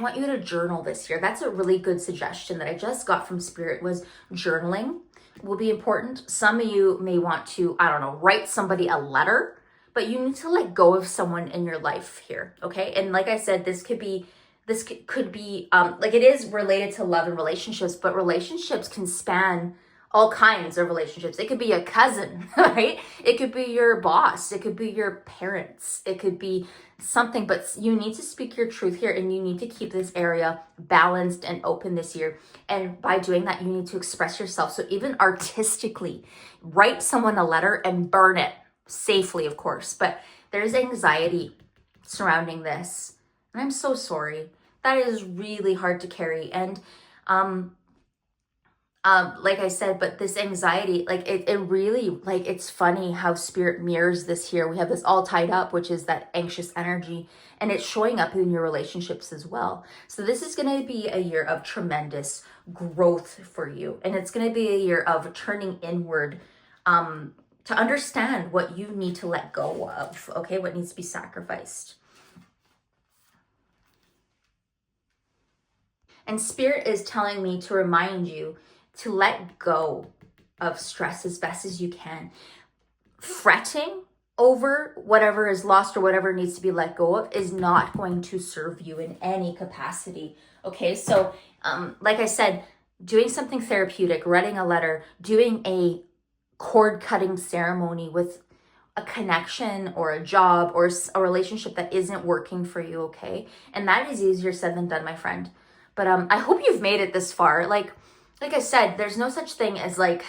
want you to journal this year. That's a really good suggestion that I just got from Spirit, was journaling will be important. Some of you may want to, write somebody a letter, but you need to let go of someone in your life here, okay? And like I said, this could be like it is related to love and relationships, but relationships can span all kinds of relationships. It could be a cousin, right? It could be your boss. It could be your parents. It could be something, but you need to speak your truth here and you need to keep this area balanced and open this year. And by doing that, you need to express yourself. So even artistically, write someone a letter and burn it safely, of course. But there's anxiety surrounding this. And I'm so sorry. That is really hard to carry. And, like I said, but this anxiety, like it really, like, it's funny how Spirit mirrors this here. We have this all tied up, which is that anxious energy, and it's showing up in your relationships as well. So this is going to be a year of tremendous growth for you. And it's going to be a year of turning inward, to understand what you need to let go of, okay? What needs to be sacrificed. And Spirit is telling me to remind you to let go of stress as best as you can. Fretting over whatever is lost or whatever needs to be let go of is not going to serve you in any capacity. Okay, so like I said, doing something therapeutic, writing a letter, doing a cord cutting ceremony with a connection or a job or a relationship that isn't working for you, okay? And that is easier said than done, my friend. But I hope you've made it this far. Like I said, there's no such thing as like,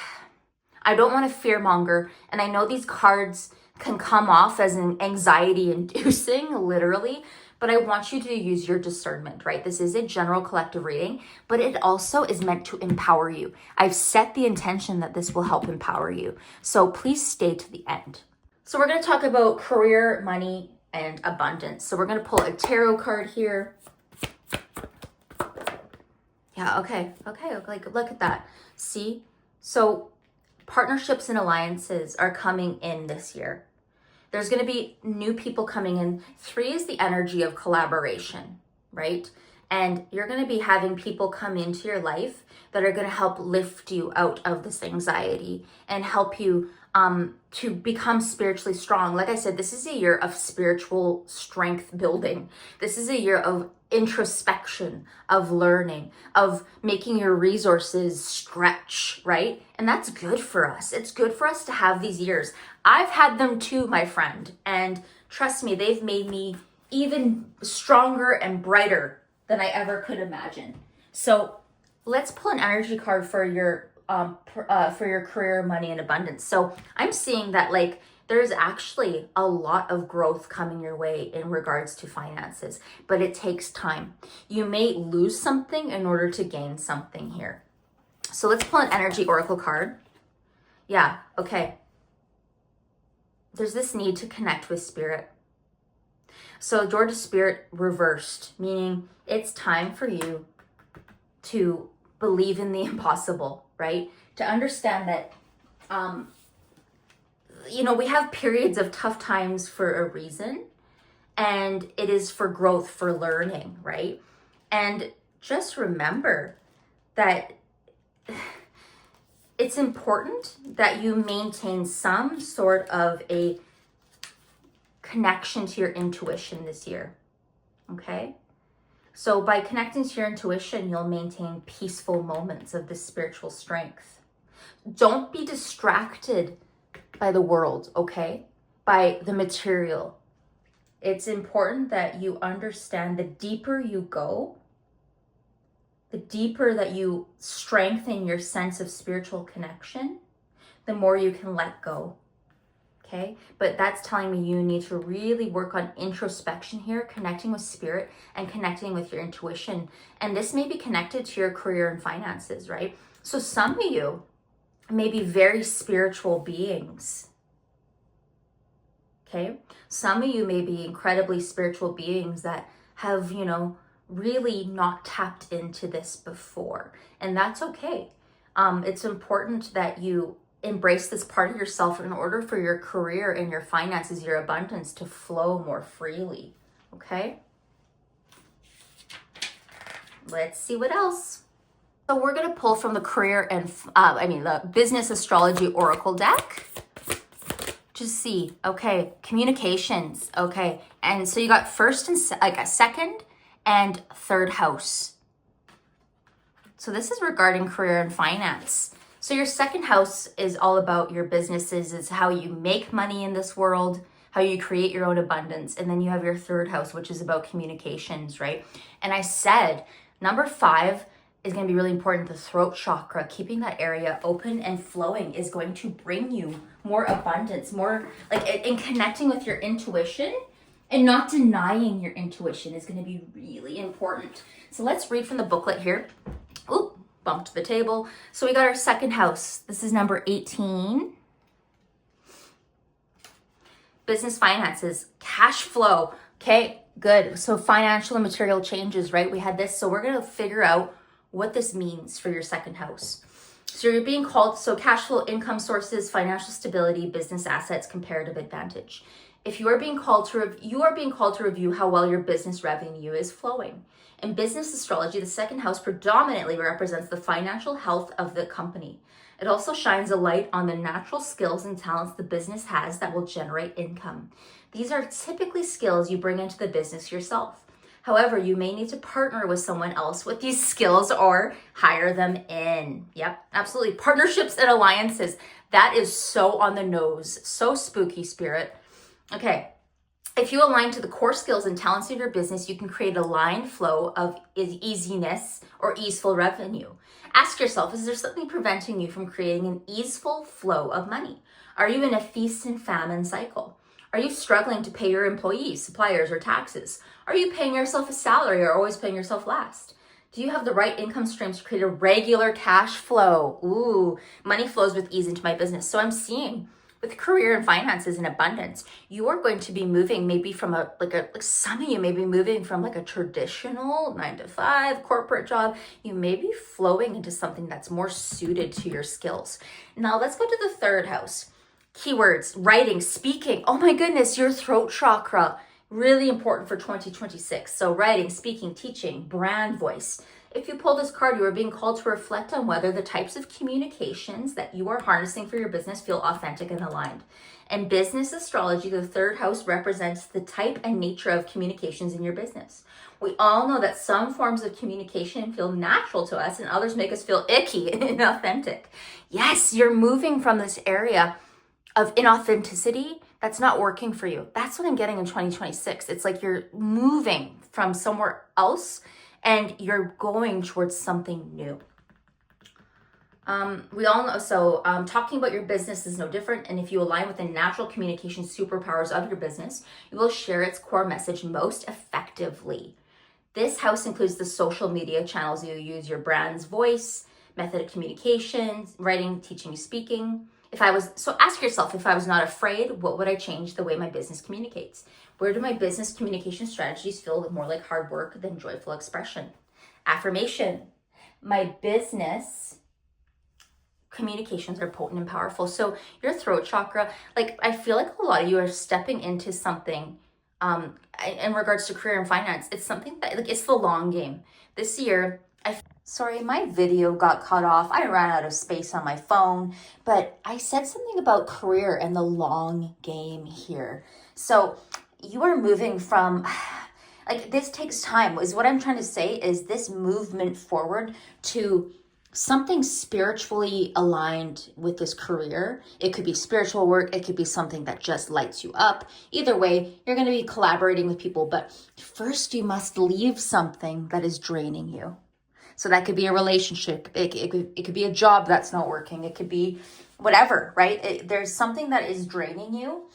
I don't want to fearmonger. And I know these cards can come off as an anxiety inducing, literally, but I want you to use your discernment, right? This is a general collective reading, but it also is meant to empower you. I've set the intention that this will help empower you. So please stay to the end. So we're going to talk about career, money, and abundance. So we're going to pull a tarot card here. Yeah, okay. Like, look at that. See? So partnerships and alliances are coming in this year. There's going to be new people coming in. 3 is the energy of collaboration, right? And you're going to be having people come into your life that are going to help lift you out of this anxiety and help you to become spiritually strong. Like I said, this is a year of spiritual strength building. This is a year of introspection, of learning, of making your resources stretch, right? And that's good for us. It's good for us to have these years. I've had them too, my friend. And trust me, they've made me even stronger and brighter than I ever could imagine. So let's pull an energy card for your career, money, and abundance. So I'm seeing that like there's actually a lot of growth coming your way in regards to finances, but it takes time. You may lose something in order to gain something here. So let's pull an energy oracle card. Yeah, okay. There's this need to connect with spirit. So George of Spirit reversed, meaning it's time for you to believe in the impossible, right? To understand that, we have periods of tough times for a reason, and it is for growth, for learning, right? And just remember that it's important that you maintain some sort of a connection to your intuition this year, okay? So by connecting to your intuition, you'll maintain peaceful moments of this spiritual strength. Don't be distracted by the world, okay? By the material. It's important that you understand the deeper you go, the deeper that you strengthen your sense of spiritual connection, the more you can let go. Okay, but that's telling me you need to really work on introspection here, connecting with spirit and connecting with your intuition. And this may be connected to your career and finances, right? So some of you may be very spiritual beings. Okay, some of you may be incredibly spiritual beings that have, really not tapped into this before. And that's okay. It's important that you embrace this part of yourself in order for your career and your finances, your abundance to flow more freely. Okay? Let's see what else. So we're going to pull from the career and, the business astrology oracle deck. Just see, okay, communications, okay. And so you got first and a second and third house. So this is regarding career and finance. So your second house is all about your businesses. It's how you make money in this world, how you create your own abundance. And then you have your third house, which is about communications, right? And I said, number 5 is going to be really important. The throat chakra, keeping that area open and flowing is going to bring you more abundance, more like in connecting with your intuition and not denying your intuition is going to be really important. So let's read from the booklet here. Ooh. Bumped the table. So we got our second house. This is number 18. Business finances, cash flow. Okay, good. So financial and material changes, right? We had this. So we're going to figure out what this means for your second house. So you're being called, so cash flow, income sources, financial stability, business assets, comparative advantage. If you are being called to you are being called to review how well your business revenue is flowing. In business astrology, the second house predominantly represents the financial health of the company. It also shines a light on the natural skills and talents the business has that will generate income. These are typically skills you bring into the business yourself. However, you may need to partner with someone else with these skills or hire them in. Yep, absolutely. Partnerships and alliances. That is so on the nose, so spooky, Spirit. Okay. If you align to the core skills and talents of your business, you can create a line flow of easiness or easeful revenue. Ask yourself, is there something preventing you from creating an easeful flow of money? Are you in a feast and famine cycle? Are you struggling to pay your employees, suppliers, or taxes? Are you paying yourself a salary or always paying yourself last? Do you have the right income streams to create a regular cash flow? Ooh, money flows with ease into my business. So I'm seeing with career and finances and abundance, you are going to be moving maybe from some of you may be moving from like a traditional 9-to-5 corporate job. You may be flowing into something that's more suited to your skills. Now let's go to the third house. Keywords, writing, speaking. Oh my goodness, your throat chakra, really important for 2026. So writing, speaking, teaching, brand voice. If you pull this card, you are being called to reflect on whether the types of communications that you are harnessing for your business feel authentic and aligned. In business astrology, the third house represents the type and nature of communications in your business. We all know that some forms of communication feel natural to us and others make us feel icky and inauthentic. Yes, you're moving from this area of inauthenticity that's not working for you. That's what I'm getting in 2026. It's like you're moving from somewhere else and you're going towards something new. We all know, so talking about your business is no different. And if you align with the natural communication superpowers of your business, you will share its core message most effectively. This house includes the social media channels you use, your brand's voice, method of communication, writing, teaching, speaking. So ask yourself, if I was not afraid, what would I change the way my business communicates? Where do my business communication strategies feel more like hard work than joyful expression? Affirmation, my business communications are potent and powerful. So your throat chakra, like I feel like a lot of you are stepping into something in regards to career and finance. It's something that like it's the long game. This year, sorry, my video got cut off. I ran out of space on my phone, but I said something about career and the long game here. So you are moving from, like this takes time, is what I'm trying to say, is this movement forward to something spiritually aligned with this career. It could be spiritual work. It could be something that just lights you up. Either way, you're going to be collaborating with people, but first you must leave something that is draining you. So that could be a relationship. It could be a job that's not working. It could be whatever, right? There's something that is draining you,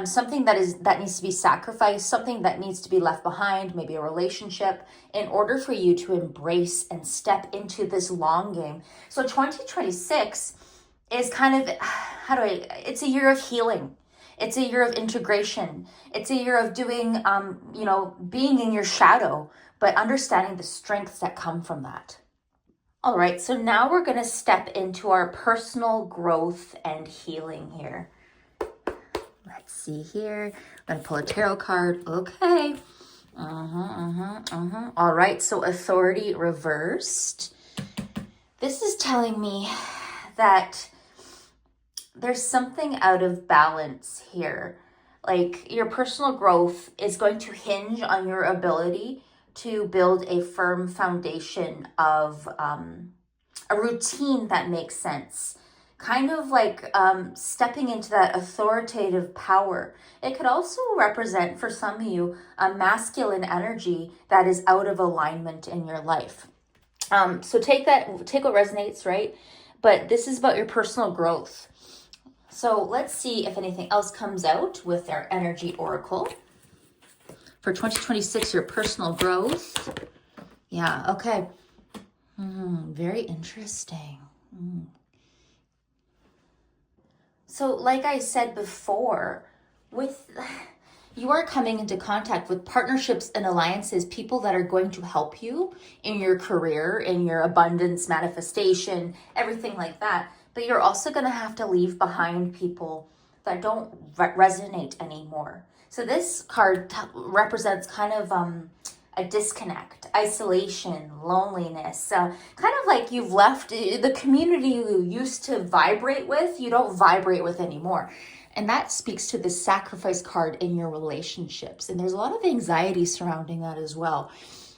something that needs to be sacrificed, something that needs to be left behind, maybe a relationship, in order for you to embrace and step into this long game. So 2026 is kind of, it's a year of healing. It's a year of integration. It's a year of doing, being in your shadow, but understanding the strengths that come from that. All right, so now we're going to step into our personal growth and healing here. Let's see here. I'm going to pull a tarot card. Okay. All right, so authority reversed. This is telling me that there's something out of balance here. Like your personal growth is going to hinge on your ability to build a firm foundation of a routine that makes sense. Kind of like stepping into that authoritative power. It could also represent, for some of you, a masculine energy that is out of alignment in your life. So take what resonates, right? But this is about your personal growth. So let's see if anything else comes out with our energy oracle. For 2026, your personal growth. Yeah, okay. Very interesting. So like I said before, you are coming into contact with partnerships and alliances, people that are going to help you in your career, in your abundance manifestation, everything like that. But you're also going to have to leave behind people that don't resonate anymore. So this card represents kind of a disconnect, isolation, loneliness, kind of like you've left the community you used to vibrate with, you don't vibrate with anymore. And that speaks to the sacrifice card in your relationships. And there's a lot of anxiety surrounding that as well.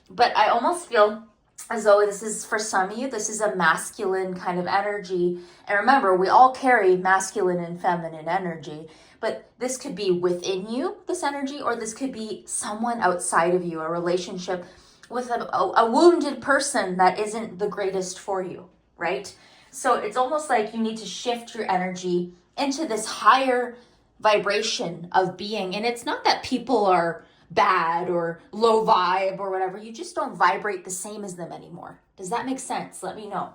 But I almost feel as though this is, for some of you, this is a masculine kind of energy. And remember, we all carry masculine and feminine energy. But this could be within you, this energy, or this could be someone outside of you, a relationship with a wounded person that isn't the greatest for you, right? So it's almost like you need to shift your energy into this higher vibration of being. And it's not that people are bad or low vibe or whatever. You just don't vibrate the same as them anymore. Does that make sense? Let me know.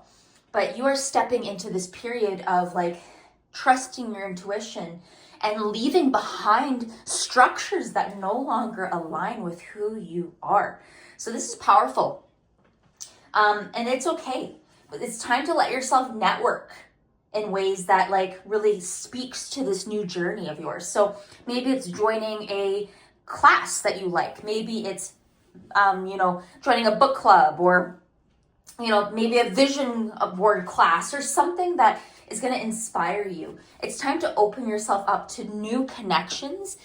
But you are stepping into this period of like trusting your intuition and leaving behind structures that no longer align with who you are. So this is powerful. And it's okay. It's time to let yourself network in ways that like really speaks to this new journey of yours. So maybe it's joining a class that you like. Maybe it's, joining a book club, or, maybe a vision board class or something that is going to inspire you. It's time to open yourself up to new connections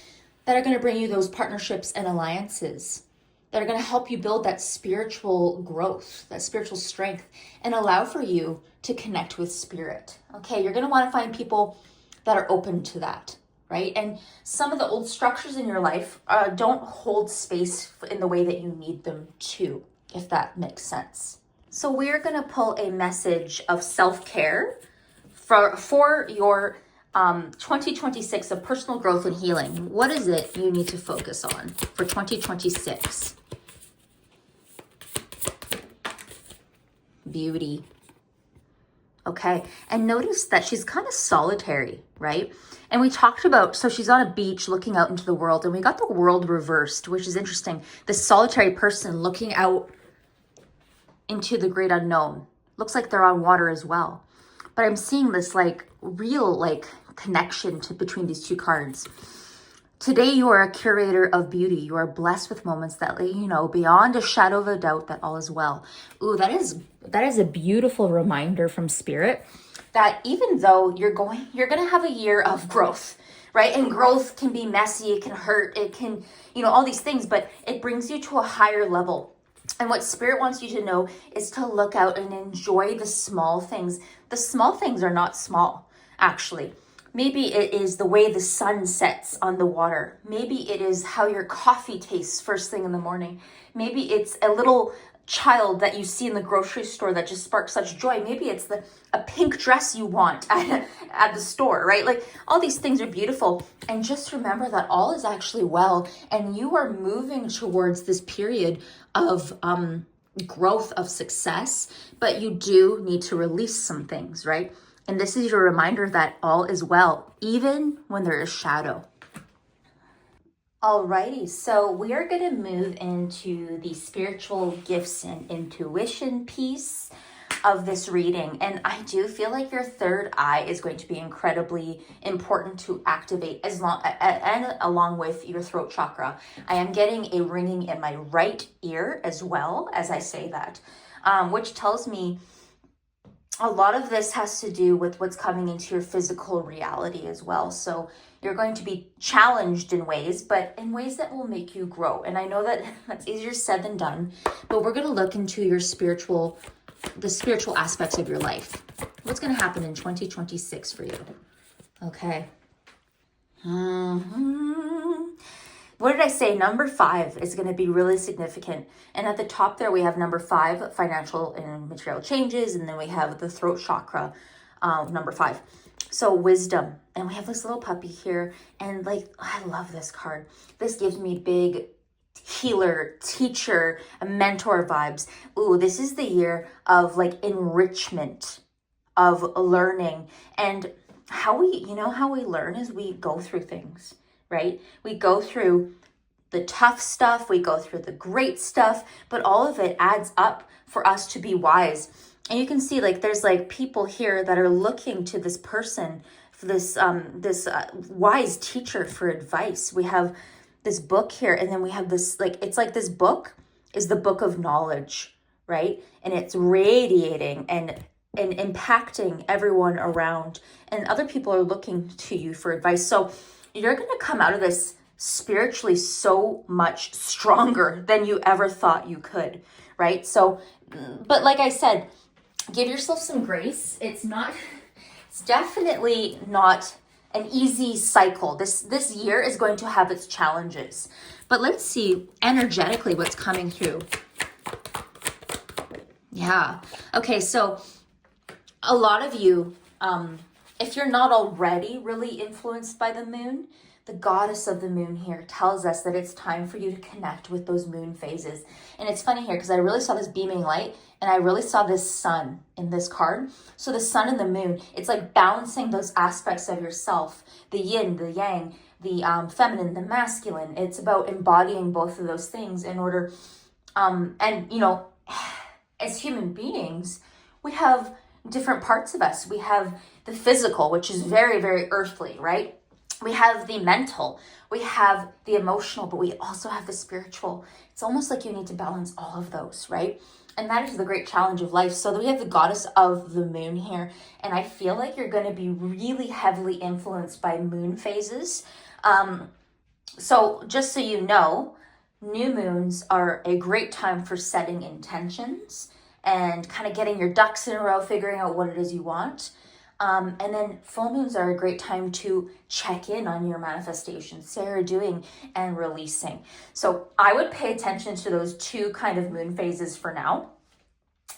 that are going to bring you those partnerships and alliances that are going to help you build that spiritual growth, that spiritual strength, and allow for you to connect with spirit. Okay, you're going to want to find people that are open to that, right? And some of the old structures in your life don't hold space in the way that you need them to, if that makes sense. So we're going to pull a message of self-care for your 2026 of personal growth and healing. What is it you need to focus on for 2026? Beauty. Okay, and notice that she's kind of solitary, right? And we talked about, so she's on a beach looking out into the world, and we got the world reversed, which is interesting. This solitary person looking out into the great unknown. Looks like they're on water as well. But I'm seeing this like real like connection between these two cards. Today you are a curator of beauty. You are blessed with moments that let you know beyond a shadow of a doubt that all is well. Ooh, that is a beautiful reminder from Spirit that even though you're going to have a year of growth, right? And growth can be messy, it can hurt, it can, all these things, but it brings you to a higher level. And what Spirit wants you to know is to look out and enjoy the small things. The small things are not small, actually. Maybe it is the way the sun sets on the water. Maybe it is how your coffee tastes first thing in the morning. Maybe it's a little child that you see in the grocery store that just sparks such joy. Maybe it's a pink dress you want at the store, right? Like all these things are beautiful. And just remember that all is actually well. And you are moving towards this period of growth, of success, but you do need to release some things, right? And this is your reminder that all is well, even when there is shadow. Alrighty, so we are going to move into the spiritual gifts and intuition piece of this reading. And I do feel like your third eye is going to be incredibly important to activate along with your throat chakra. I am getting a ringing in my right ear as well as I say that, which tells me a lot of this has to do with what's coming into your physical reality as well. So you're going to be challenged in ways, but in ways that will make you grow. And I know that that's easier said than done, but we're going to look into the spiritual aspects of your life. What's going to happen in 2026 for you? Okay. What did I say? Number 5 is going to be really significant. And at the top there, we have number 5, financial and material changes. And then we have the throat chakra, number 5. So wisdom. And we have this little puppy here. And I love this card. This gives me big healer, teacher, mentor vibes. Ooh, this is the year of enrichment, of learning. And how we learn is we go through things. Right? We go through the tough stuff, we go through the great stuff, but all of it adds up for us to be wise. And you can see there's people here that are looking to this person wise teacher for advice. We have this book here, and then we have this, like, it's like this book is the book of knowledge, right? And it's radiating and impacting everyone around, and other people are looking to you for advice. So you're going to come out of this spiritually so much stronger than you ever thought you could, right? So, but like I said, give yourself some grace. It's definitely not an easy cycle. This year is going to have its challenges. But let's see energetically what's coming through. Yeah. Okay, so a lot of you, if you're not already really influenced by the moon, the goddess of the moon here tells us that it's time for you to connect with those moon phases. And it's funny here because I really saw this beaming light and I really saw this sun in this card. So the sun and the moon, it's like balancing those aspects of yourself, the yin, the yang, the feminine, the masculine. It's about embodying both of those things in order, and you know, as human beings, we have different parts of us. We have the physical, which is very, very earthly, right? We have the mental, we have the emotional, but we also have the spiritual. It's almost like you need to balance all of those, right? And that is the great challenge of life. So we have the goddess of the moon here, and I feel like you're going to be really heavily influenced by moon phases. So just so you know, new moons are a great time for setting intentions and kind of getting your ducks in a row, figuring out what it is you want. And then full moons are a great time to check in on your manifestations, so you're doing and releasing. So I would pay attention to those two kind of moon phases for now.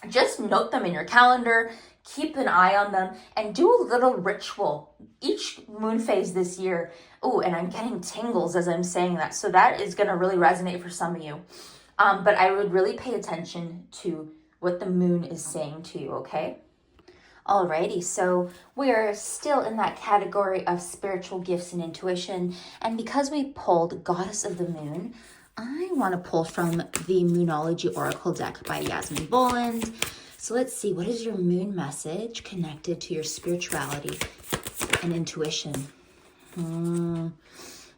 Just note them in your calendar, keep an eye on them, and do a little ritual each moon phase this year. Oh, and I'm getting tingles as I'm saying that. So that is going to really resonate for some of you. But I would really pay attention to what the moon is saying to you, okay? Alrighty, so we are still in that category of spiritual gifts and intuition. And because we pulled Goddess of the Moon, I want to pull from the Moonology Oracle deck by Yasmin Boland. So let's see, what is your moon message connected to your spirituality and intuition?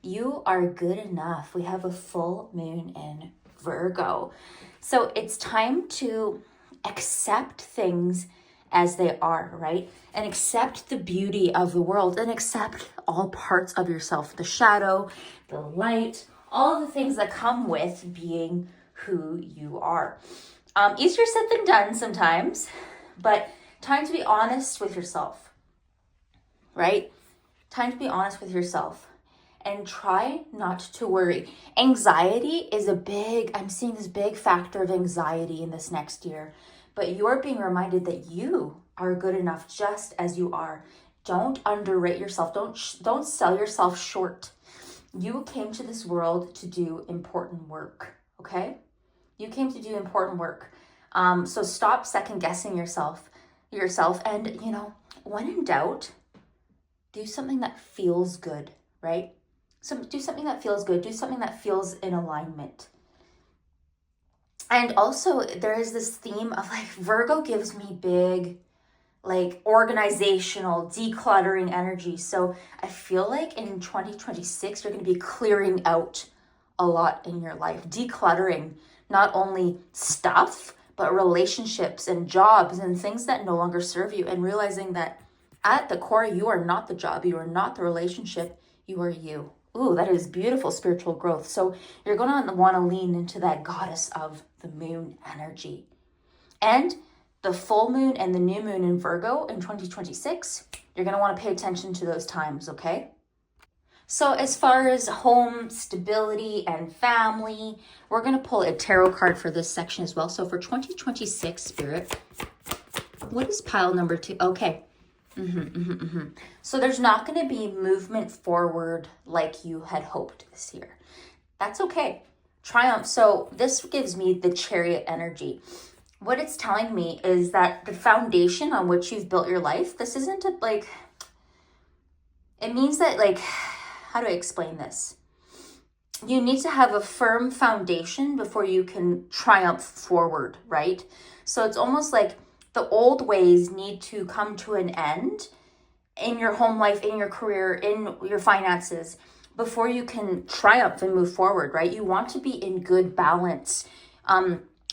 You are good enough. We have a full moon in Virgo. So it's time to accept things as they are, right? And accept the beauty of the world and accept all parts of yourself, the shadow, the light, all the things that come with being who you are. Easier said than done sometimes, but time to be honest with yourself, right? Time to be honest with yourself and try not to worry. Anxiety is I'm seeing this big factor of anxiety in this next year. But you're being reminded that you are good enough just as you are. Don't underrate yourself. Don't sell yourself short. You came to this world to do important work, okay? You came to do important work. So stop second guessing yourself. And, you know, when in doubt, do something that feels good, right? So do something that feels good. Do something that feels in alignment. And also there is this theme of like Virgo gives me big, like organizational, decluttering energy. So I feel like in 2026, you're going to be clearing out a lot in your life, decluttering not only stuff, but relationships and jobs and things that no longer serve you, and realizing that at the core, you are not the job, you are not the relationship, you are you. Ooh, that is beautiful spiritual growth. So you're going to want to lean into that goddess of the moon energy. And the full moon and the new moon in Virgo in 2026, you're going to want to pay attention to those times, okay? So as far as home stability and family, we're going to pull a tarot card for this section as well. So for 2026, Spirit, what is pile number 2? Okay. So there's not going to be movement forward like you had hoped this year. That's okay. Triumph. So this gives me the Chariot energy. What it's telling me is that the foundation on which you've built your life, this isn't it means that, like, how do I explain this? You need to have a firm foundation before you can triumph forward, right? So it's almost like the old ways need to come to an end in your home life, in your career, in your finances, before you can triumph and move forward, right? You want to be in good balance.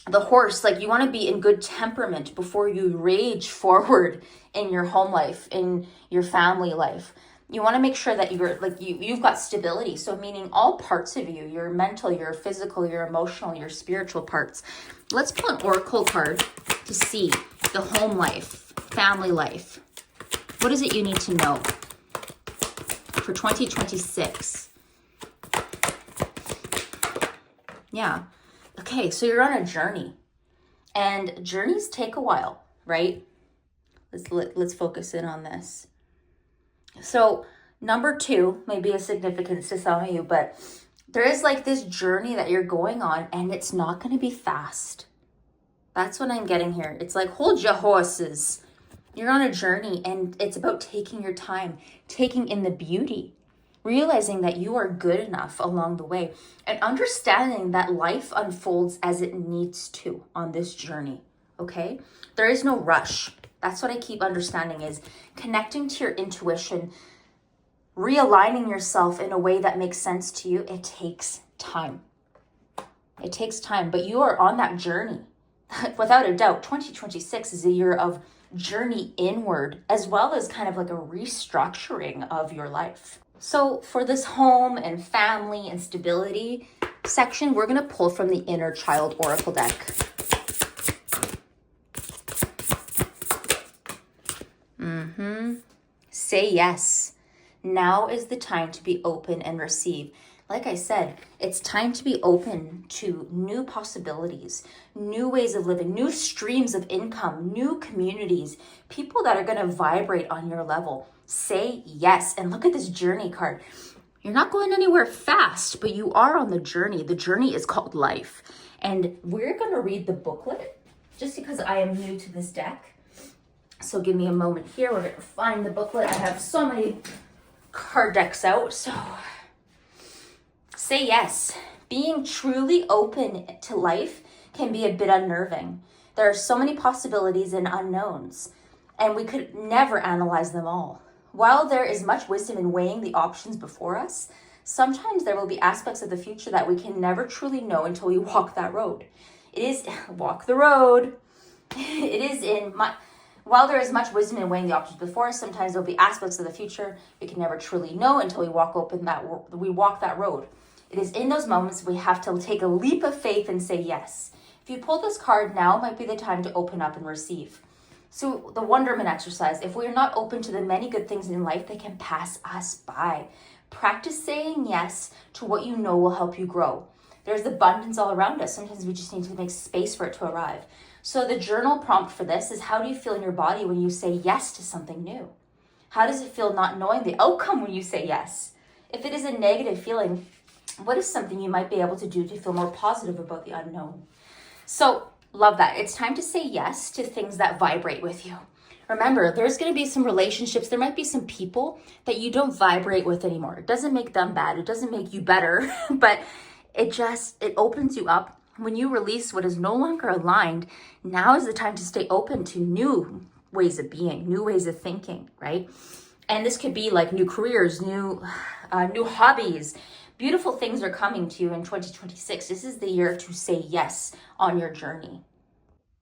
The horse, like you want to be in good temperament before you rage forward in your home life, in your family life. You want to make sure that you're like you've got stability. So meaning all parts of you, your mental, your physical, your emotional, your spiritual parts. Let's pull an oracle card to see the home life, family life. What is it you need to know for 2026? Yeah. Okay, so you're on a journey. And journeys take a while, right? Let's focus in on this. So number 2 may be a significance to some of you, but there is like this journey that you're going on, and it's not going to be fast. That's what I'm getting here. It's like, hold your horses. You're on a journey, and it's about taking your time, taking in the beauty, realizing that you are good enough along the way, and understanding that life unfolds as it needs to on this journey, okay? There is no rush. That's what I keep understanding, is connecting to your intuition, realigning yourself in a way that makes sense to you. It takes time. It takes time, but you are on that journey. Without a doubt, 2026 is a year of journey inward, as well as kind of like a restructuring of your life. So for this home and family and stability section, we're going to pull from the Inner Child Oracle deck. Say yes. Now is the time to be open and receive. Like I said, it's time to be open to new possibilities, new ways of living, new streams of income, new communities, people that are going to vibrate on your level. Say yes. And look at this journey card. You're not going anywhere fast, but you are on the journey. The journey is called life. And we're going to read the booklet just because I am new to this deck. So give me a moment here. We're going to find the booklet. I have so many card decks out. So say yes. Being truly open to life can be a bit unnerving. There are so many possibilities and unknowns, and we could never analyze them all. While there is much wisdom in weighing the options before us, sometimes there will be aspects of the future that we can never truly know until we walk that road. It is walk the road. While there is much wisdom in weighing the options before us, sometimes there'll be aspects of the future we can never truly know until we walk that road. It is in those moments we have to take a leap of faith and say yes. If you pull this card, now might be the time to open up and receive. So the wonderment exercise, if we are not open to the many good things in life, they can pass us by. Practice saying yes to what you know will help you grow. There's abundance all around us. Sometimes we just need to make space for it to arrive. So the journal prompt for this is, how do you feel in your body when you say yes to something new? How does it feel not knowing the outcome when you say yes? If it is a negative feeling, what is something you might be able to do to feel more positive about the unknown? So love that. It's time to say yes to things that vibrate with you. Remember, there's going to be some relationships. There might be some people that you don't vibrate with anymore. It doesn't make them bad. It doesn't make you better, but it opens you up. When you release what is no longer aligned, now is the time to stay open to new ways of being, new ways of thinking, right? And this could be like new careers, new hobbies. Beautiful things are coming to you in 2026. This is the year to say yes on your journey.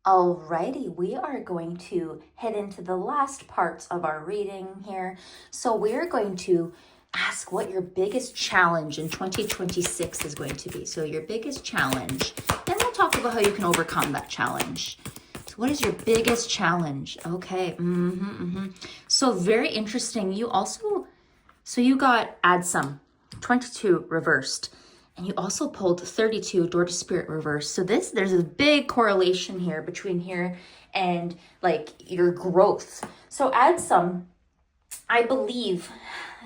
Alrighty, we are going to head into the last parts of our reading here. So we're going to ask what your biggest challenge in 2026 is going to be. So your biggest challenge, then we'll talk about how you can overcome that challenge. So what is your biggest challenge? Okay. So very interesting. You got add some 22 reversed, and you also pulled 32 door to spirit reversed. So there's a big correlation here between here and like your growth. So add some, I believe,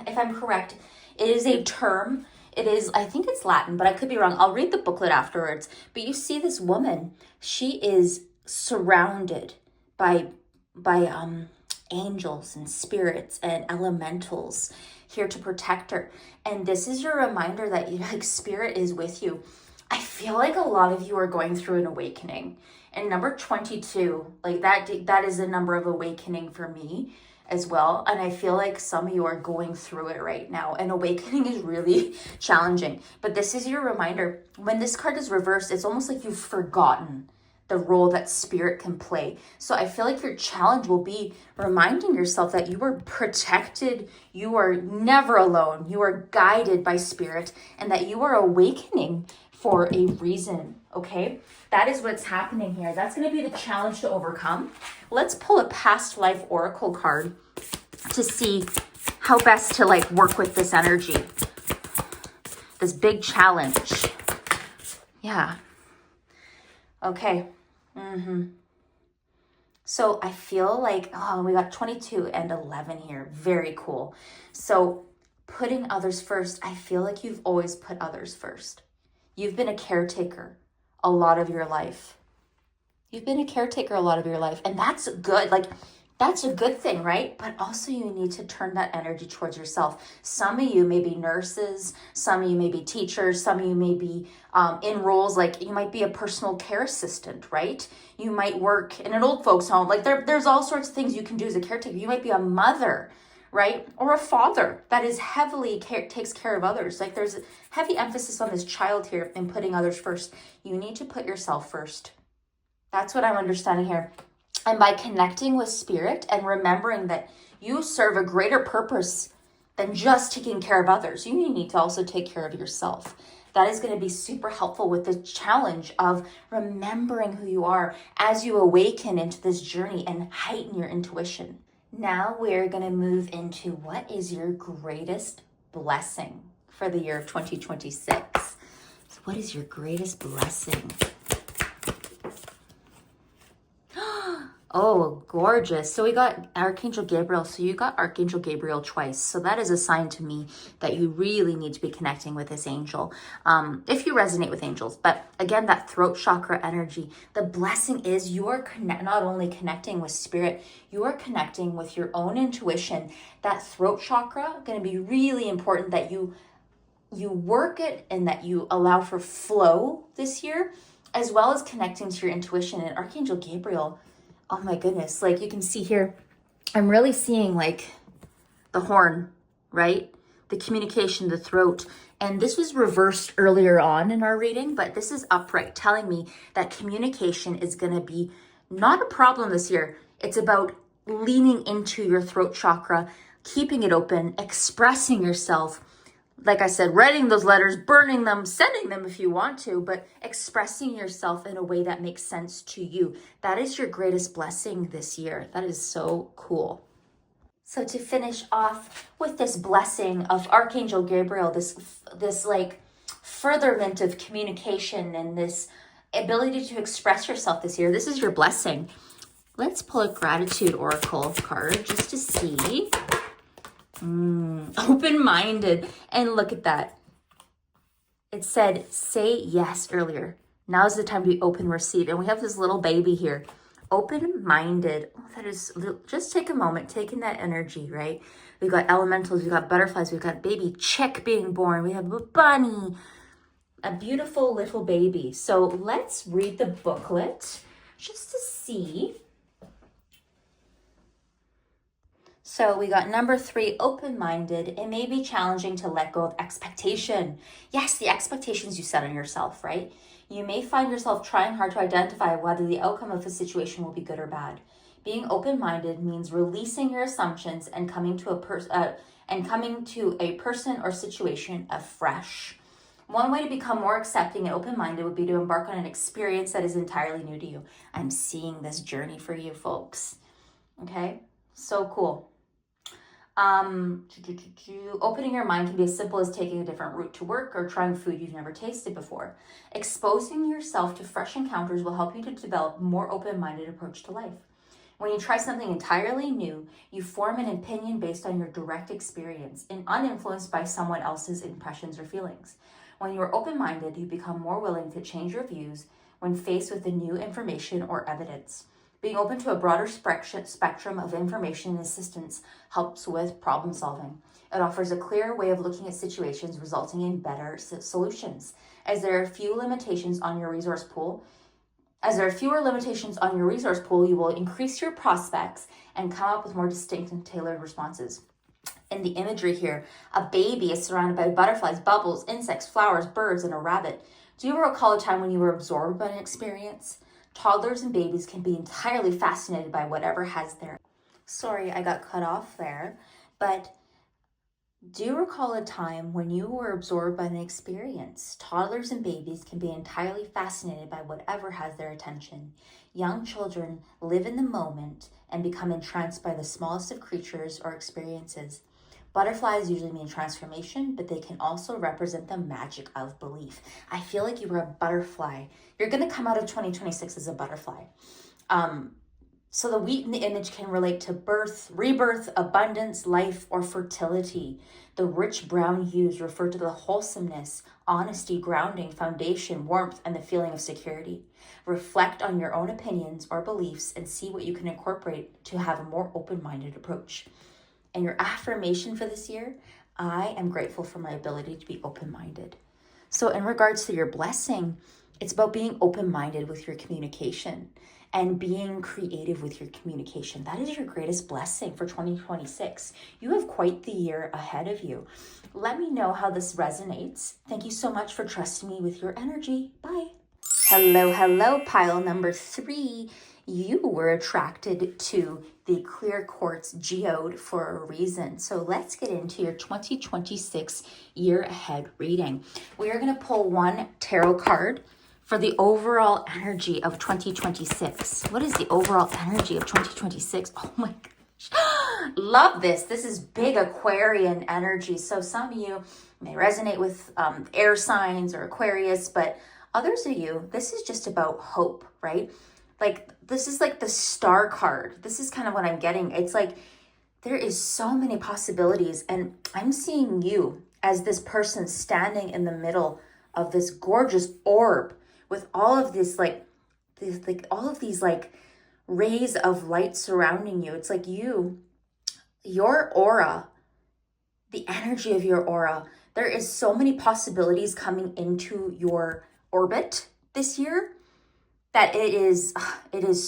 if I'm correct, it is a term. It is, I think it's Latin, but I could be wrong. I'll read the booklet afterwards. But you see this woman, she is surrounded by angels and spirits and elementals here to protect her. And this is your reminder that spirit is with you. I feel like a lot of you are going through an awakening. And number 22, like that is a number of awakening for me as well. And I feel like some of you are going through it right now, and awakening is really challenging. But this is your reminder. When this card is reversed, it's almost like you've forgotten the role that spirit can play. So I feel like your challenge will be reminding yourself that you are protected, you are never alone, you are guided by spirit, and that you are awakening for a reason, okay? That is what's happening here. That's going to be the challenge to overcome. Let's pull a past life oracle card to see how best to like work with this energy, this big challenge. Yeah. Okay. So I feel like, we got 22 and 11 here. Very cool. So putting others first, I feel like you've always put others first. You've been a caretaker a lot of your life. You've been a caretaker a lot of your life, and that's good. Like, that's a good thing, right? But also you need to turn that energy towards yourself. Some of you may be nurses, some of you may be teachers, some of you may be in roles like you might be a personal care assistant, right? You might work in an old folks home. Like there's all sorts of things you can do as a caretaker. You might be a mother, right? Or a father that is heavily takes care of others. Like there's a heavy emphasis on this child here and putting others first. You need to put yourself first. That's what I'm understanding here. And by connecting with spirit and remembering that you serve a greater purpose than just taking care of others, you need to also take care of yourself. That is going to be super helpful with the challenge of remembering who you are as you awaken into this journey and heighten your intuition. Now we're going to move into what is your greatest blessing for the year of 2026. So what is your greatest blessing? Oh, gorgeous. So we got Archangel Gabriel. So you got Archangel Gabriel twice. So that is a sign to me that you really need to be connecting with this angel. If you resonate with angels. But again, that throat chakra energy, the blessing is you are not only connecting with spirit, you are connecting with your own intuition. That throat chakra, going to be really important that you work it and that you allow for flow this year, as well as connecting to your intuition. And Archangel Gabriel, oh my goodness, like you can see here, I'm really seeing like the horn, right? The communication, the throat. And this was reversed earlier on in our reading, but this is upright, telling me that communication is going to be not a problem this year. It's about leaning into your throat chakra, keeping it open, expressing yourself. Like I said, writing those letters, burning them, sending them if you want to, but expressing yourself in a way that makes sense to you. That is your greatest blessing this year. That is so cool. So to finish off with this blessing of Archangel Gabriel, this like furtherment of communication and this ability to express yourself this year, this is your blessing. Let's pull a gratitude oracle card just to see. Open-minded. And look at that. It said, say yes earlier. Now's the time to be open, receive. And we have this little baby here. Open-minded. Oh, that is, just take a moment, take in that energy, right? We've got elementals, we've got butterflies, we've got baby chick being born. We have a bunny, a beautiful little baby. So let's read the booklet just to see. So we got number 3, open-minded. It may be challenging to let go of expectation. Yes, the expectations you set on yourself, right? You may find yourself trying hard to identify whether the outcome of a situation will be good or bad. Being open-minded means releasing your assumptions and coming to a person or situation afresh. One way to become more accepting and open-minded would be to embark on an experience that is entirely new to you. I'm seeing this journey for you folks. Okay? So cool. Opening your mind can be as simple as taking a different route to work or trying food you've never tasted before. Exposing yourself to fresh encounters will help you to develop a more open-minded approach to life. When you try something entirely new, you form an opinion based on your direct experience and uninfluenced by someone else's impressions or feelings. When you are open-minded, you become more willing to change your views when faced with the new information or evidence. Being open to a broader spectrum of information and assistance helps with problem solving. It offers a clearer way of looking at situations, resulting in better solutions. As there are few limitations on your resource pool, As there are fewer limitations on your resource pool, you will increase your prospects and come up with more distinct and tailored responses. In the imagery here, a baby is surrounded by butterflies, bubbles, insects, flowers, birds, and a rabbit. Do you recall a time when you were absorbed by an experience? Toddlers and babies can be entirely fascinated by whatever has there. Sorry, I got cut off there, but do you recall a time when you were absorbed by an experience? Toddlers and babies can be entirely fascinated by whatever has their attention. Young children live in the moment and become entranced by the smallest of creatures or experiences. Butterflies usually mean transformation, but they can also represent the magic of belief. I feel like you were a butterfly. You're going to come out of 2026 as a butterfly. So the wheat in the image can relate to birth, rebirth, abundance, life, or fertility. The rich brown hues refer to the wholesomeness, honesty, grounding, foundation, warmth, and the feeling of security. Reflect on your own opinions or beliefs and see what you can incorporate to have a more open-minded approach. And your affirmation for this year, I am grateful for my ability to be open-minded. So in regards to your blessing, it's about being open-minded with your communication and being creative with your communication. That is your greatest blessing for 2026. You have quite the year ahead of you. Let me know how this resonates. Thank you so much for trusting me with your energy. Bye. Hello, pile number 3. You were attracted to the clear quartz geode for a reason. So let's get into your 2026 year ahead reading. We are going to pull one tarot card for the overall energy of 2026. What is the overall energy of 2026? Oh my gosh. Love this. This is big Aquarian energy. So some of you may resonate with air signs or Aquarius, but others of you, this is just about hope, right? Like this is like the star card. This is kind of what I'm getting. It's like there is so many possibilities, and I'm seeing you as this person standing in the middle of this gorgeous orb with all of this all of these rays of light surrounding you. It's like your aura, the energy of your aura. There is so many possibilities coming into your orbit this year that it is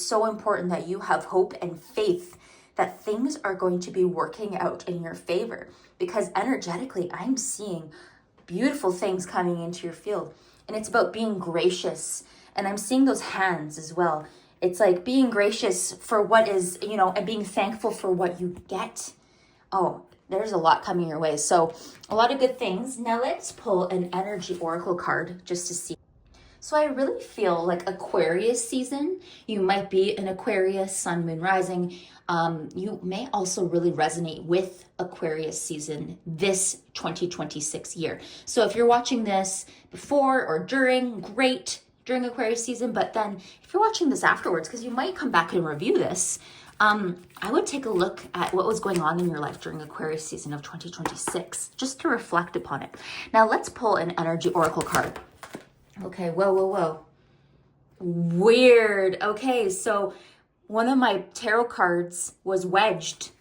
so important that you have hope and faith that things are going to be working out in your favor, because energetically I'm seeing beautiful things coming into your field. And it's about being gracious. And I'm seeing those hands as well. It's like being gracious for what is, and being thankful for what you get. Oh, there's a lot coming your way. So a lot of good things. Now let's pull an energy oracle card just to see. So I really feel like Aquarius season. You might be an Aquarius, sun, moon, rising. You may also really resonate with Aquarius season this 2026 year. So if you're watching this before or during, great, during Aquarius season. But then if you're watching this afterwards, because you might come back and review this, I would take a look at what was going on in your life during Aquarius season of 2026, just to reflect upon it. Now let's pull an energy oracle card. Okay, whoa. Weird. Okay, so one of my tarot cards was wedged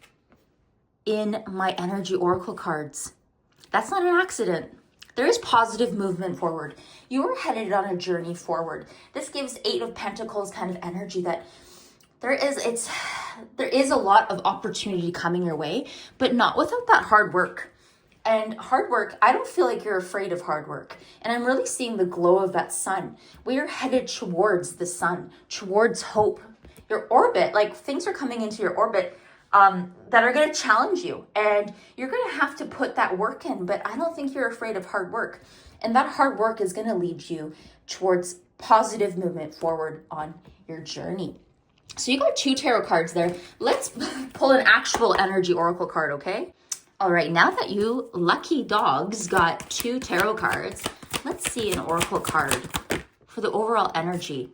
in my energy oracle cards. That's not an accident. There is positive movement forward. You are headed on a journey forward. This gives 8 of Pentacles kind of energy that there is a lot of opportunity coming your way, but not without that hard work. And hard work, I don't feel like you're afraid of hard work. And I'm really seeing the glow of that sun. We are headed towards the sun, towards hope. Your orbit, like things are coming into your orbit that are going to challenge you. And you're going to have to put that work in. But I don't think you're afraid of hard work. And that hard work is going to lead you towards positive movement forward on your journey. So you got 2 tarot cards there. Let's pull an actual energy oracle card, okay? All right, now that you lucky dogs got 2 tarot cards, let's see an oracle card for the overall energy.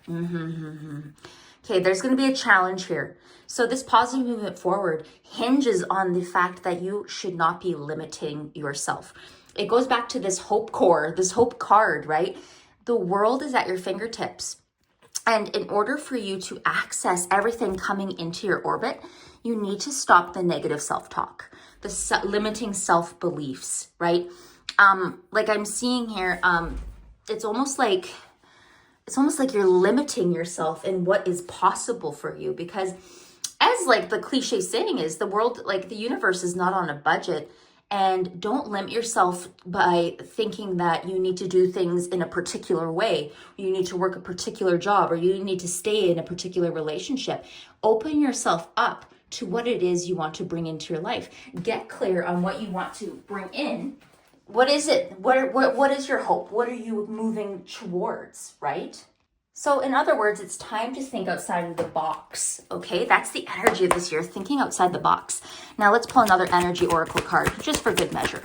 Okay, there's going to be a challenge here. So this positive movement forward hinges on the fact that you should not be limiting yourself. It goes back to this hope core, this hope card, right? The world is at your fingertips. And in order for you to access everything coming into your orbit, you need to stop the negative self-talk, the limiting self-beliefs, right? Like I'm seeing here, it's almost like it's almost like you're limiting yourself in what is possible for you, because as like the cliche saying is, the world, like the universe is not on a budget. And don't limit yourself by thinking that you need to do things in a particular way. You need to work a particular job, or you need to stay in a particular relationship. Open yourself up to what it is you want to bring into your life. Get clear on what you want to bring in. What is it? What is your hope? What are you moving towards, right? So in other words, it's time to think outside of the box, okay? That's the energy of this year, thinking outside the box. Now let's pull another energy oracle card, just for good measure.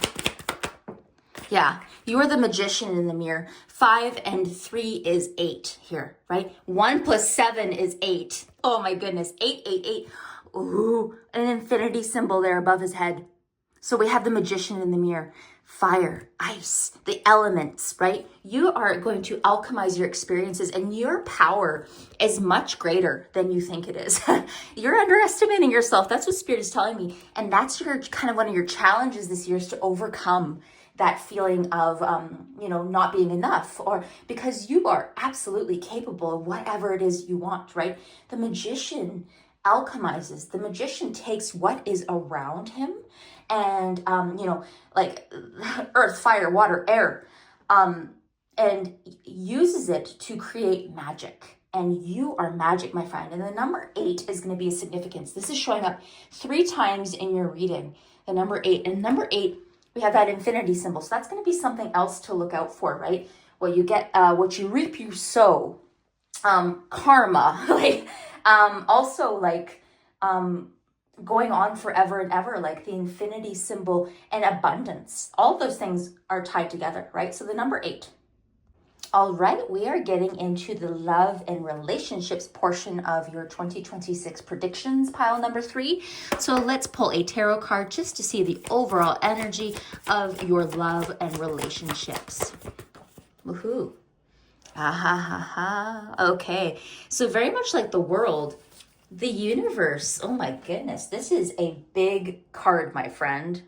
Yeah, you are the magician in the mirror. 5 and 3 is 8 here, right? 1 plus 7 is 8. Oh my goodness, 8, 8, 8. Ooh, an infinity symbol there above his head. So we have the magician in the mirror. Fire, ice, the elements, right? You are going to alchemize your experiences, and your power is much greater than you think it is. You're underestimating yourself. That's what Spirit is telling me. And that's your kind of one of your challenges this year, is to overcome that feeling of, not being enough, or because you are absolutely capable of whatever it is you want, right? The magician alchemizes. The magician takes what is around him and, like earth, fire, water, air, and uses it to create magic. And you are magic, my friend. And the number 8 is going to be a significance. This is showing up 3 times in your reading, the number 8. And number 8, we have that infinity symbol. So that's going to be something else to look out for, right? What you get, what you reap, you sow. Karma, like, also like, going on forever and ever, like the infinity symbol, and abundance. All of those things are tied together, right? So the number 8. All right, we are getting into the love and relationships portion of your 2026 predictions, pile number 3. So let's pull a tarot card just to see the overall energy of your love and relationships. Woohoo. Ah ha ha ha. Okay, so very much like the world, the universe, oh my goodness, this is a big card, my friend.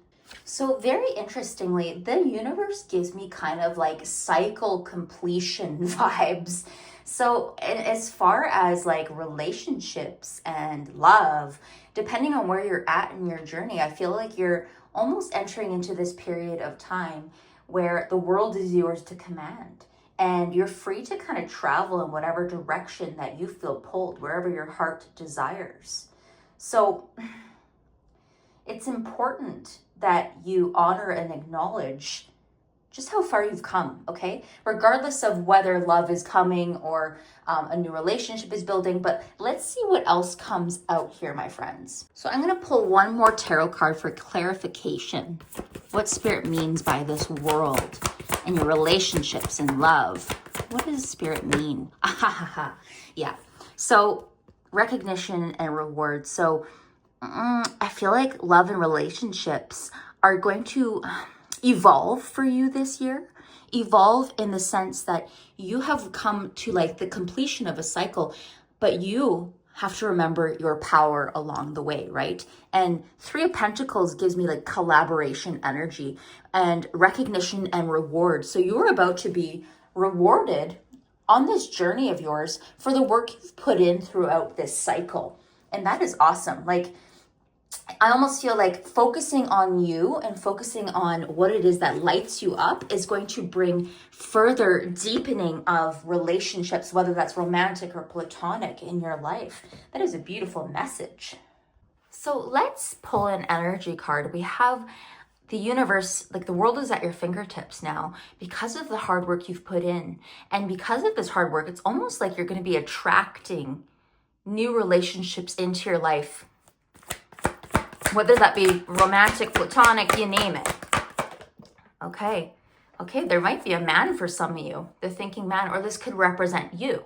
So very interestingly, the universe gives me kind of like cycle completion vibes. So as far as like relationships and love, depending on where you're at in your journey, I feel like you're almost entering into this period of time where the world is yours to command. And you're free to kind of travel in whatever direction that you feel pulled, wherever your heart desires. So it's important that you honor and acknowledge just how far you've come, okay? Regardless of whether love is coming or a new relationship is building, but let's see what else comes out here, my friends. So I'm gonna pull one more tarot card for clarification. What Spirit means by this world and your relationships and love. What does Spirit mean? Yeah, so recognition and reward. So I feel like love and relationships are going to evolve for you this year. Evolve in the sense that you have come to like the completion of a cycle, but you have to remember your power along the way, right? And 3 of Pentacles gives me like collaboration energy and recognition and reward. So you're about to be rewarded on this journey of yours for the work you've put in throughout this cycle. And that is awesome. Like, I almost feel like focusing on you and focusing on what it is that lights you up is going to bring further deepening of relationships, whether that's romantic or platonic in your life. That is a beautiful message. So let's pull an energy card. We have the universe, like the world is at your fingertips now because of the hard work you've put in. And because of this hard work, it's almost like you're going to be attracting new relationships into your life. Whether that be romantic, platonic, you name it. Okay, there might be a man for some of you, the thinking man, or this could represent you.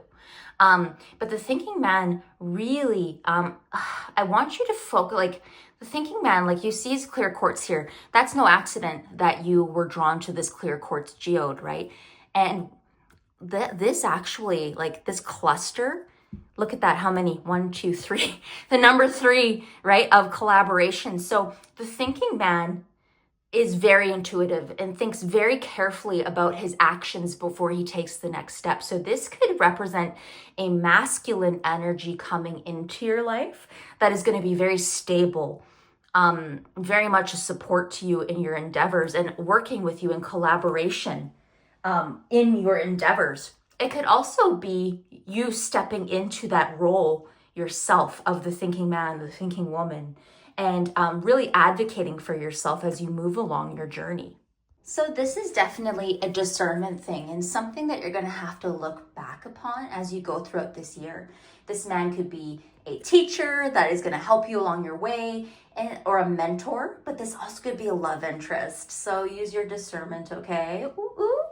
But the thinking man really, I want you to focus, like the thinking man, like you see his clear quartz here. That's no accident that you were drawn to this clear quartz geode, right? And this actually, like this cluster, look at that, how many? 1, 2, 3. The number 3, right, of collaboration. So the thinking man is very intuitive and thinks very carefully about his actions before he takes the next step. So this could represent a masculine energy coming into your life that is going to be very stable, very much a support to you in your endeavors and working with you in collaboration in your endeavors. It could also be you stepping into that role yourself of the thinking man, the thinking woman, and really advocating for yourself as you move along your journey. So this is definitely a discernment thing and something that you're going to have to look back upon as you go throughout this year. This man could be a teacher that is going to help you along your way, or a mentor, but this also could be a love interest. So use your discernment, okay? Ooh, ooh.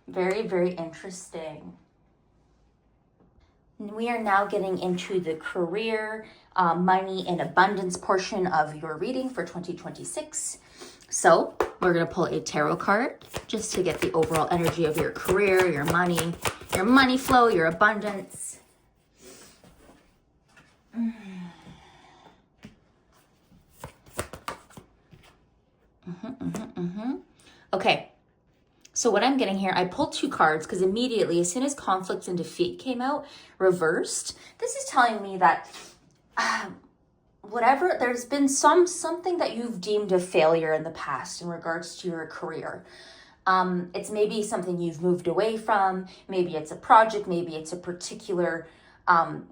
Very, very interesting. We are now getting into the career, money, and abundance portion of your reading for 2026. So we're going to pull a tarot card just to get the overall energy of your career, your money flow, your abundance. Okay. So what I'm getting here, I pulled 2 cards because immediately, as soon as conflict and defeat came out, reversed, this is telling me that whatever, there's been something that you've deemed a failure in the past in regards to your career. It's maybe something you've moved away from. Maybe it's a project. Maybe it's a particular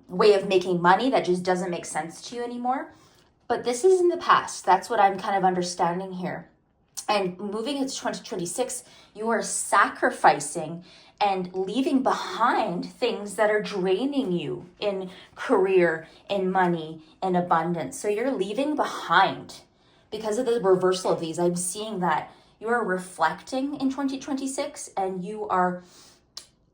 way of making money that just doesn't make sense to you anymore. But this is in the past. That's what I'm kind of understanding here. And moving into 2026, you are sacrificing and leaving behind things that are draining you in career, in money, in abundance. So you're leaving behind. Because of the reversal of these, I'm seeing that you are reflecting in 2026 and you are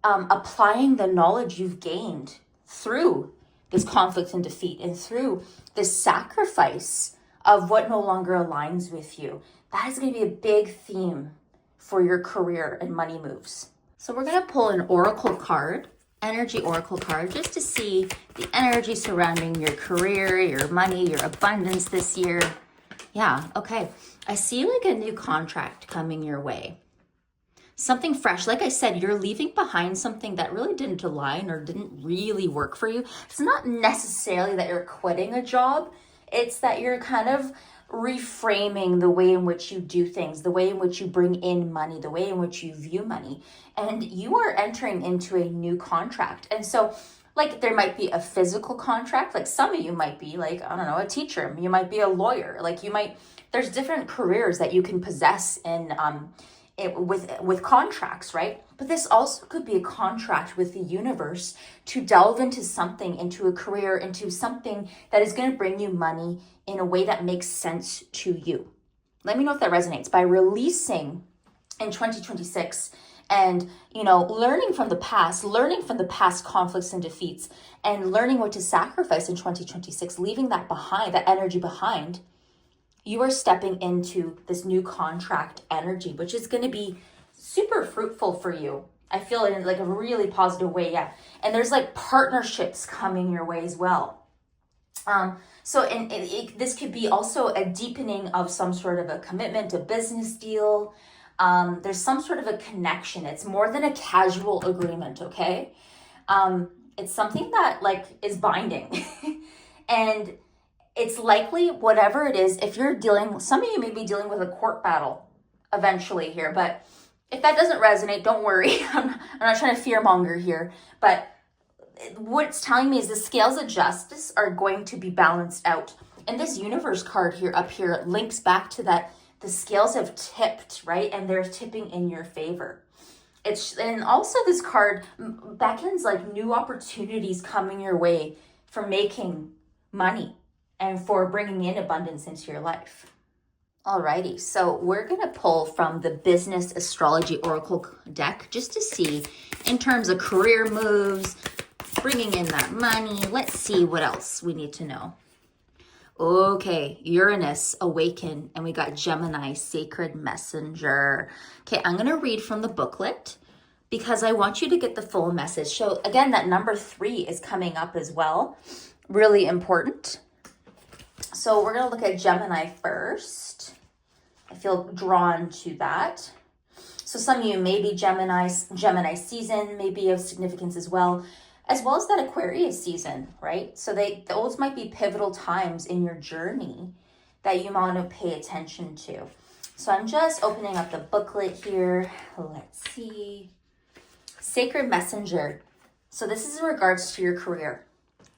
applying the knowledge you've gained through this conflict and defeat and through this sacrifice of what no longer aligns with you. That is going to be a big theme for your career and money moves. So we're going to pull an oracle card, energy oracle card, just to see the energy surrounding your career, your money, your abundance this year. Yeah, okay. I see like a new contract coming your way. Something fresh. Like I said, you're leaving behind something that really didn't align or didn't really work for you. It's not necessarily that you're quitting a job. It's that you're kind of reframing the way in which you do things, the way in which you bring in money, the way in which you view money. And you are entering into a new contract. And so, like, there might be a physical contract. Like, some of you might be like, I don't know, a teacher. You might be a lawyer. Like, there's different careers that you can possess in with contracts, right? But this also could be a contract with the universe to delve into something, into a career, into something that is going to bring you money in a way that makes sense to you. Let me know if that resonates. By releasing in 2026 and, learning from the past conflicts and defeats, and learning what to sacrifice in 2026, leaving that behind, that energy behind, you are stepping into this new contract energy, which is going to be super fruitful for you. I feel it in like a really positive way, yeah. And there's like partnerships coming your way as well. This could be also a deepening of some sort of a commitment, a business deal. There's some sort of a connection. It's more than a casual agreement, okay? It's something that is binding. And it's likely, whatever it is, if you're some of you may be dealing with a court battle eventually here, but if that doesn't resonate, don't worry. I'm not trying to fearmonger here, but what it's telling me is the scales of justice are going to be balanced out. And this universe card here up here links back to that the scales have tipped, right? And they're tipping in your favor. And also this card beckons like new opportunities coming your way for making money and for bringing in abundance into your life. Alrighty, so we're going to pull from the Business Astrology Oracle deck just to see in terms of career moves, bringing in that money. Let's see what else we need to know. Okay, Uranus, awaken, and we got Gemini, sacred messenger. Okay, I'm going to read from the booklet because I want you to get the full message. So again, that number 3 is coming up as well. Really important. So we're going to look at Gemini first. I feel drawn to that. So some of you, maybe Gemini season may be of significance as well as that Aquarius season, right? So those might be pivotal times in your journey that you want to pay attention to. So I'm just opening up the booklet here. Let's see. Sacred Messenger. So this is in regards to your career.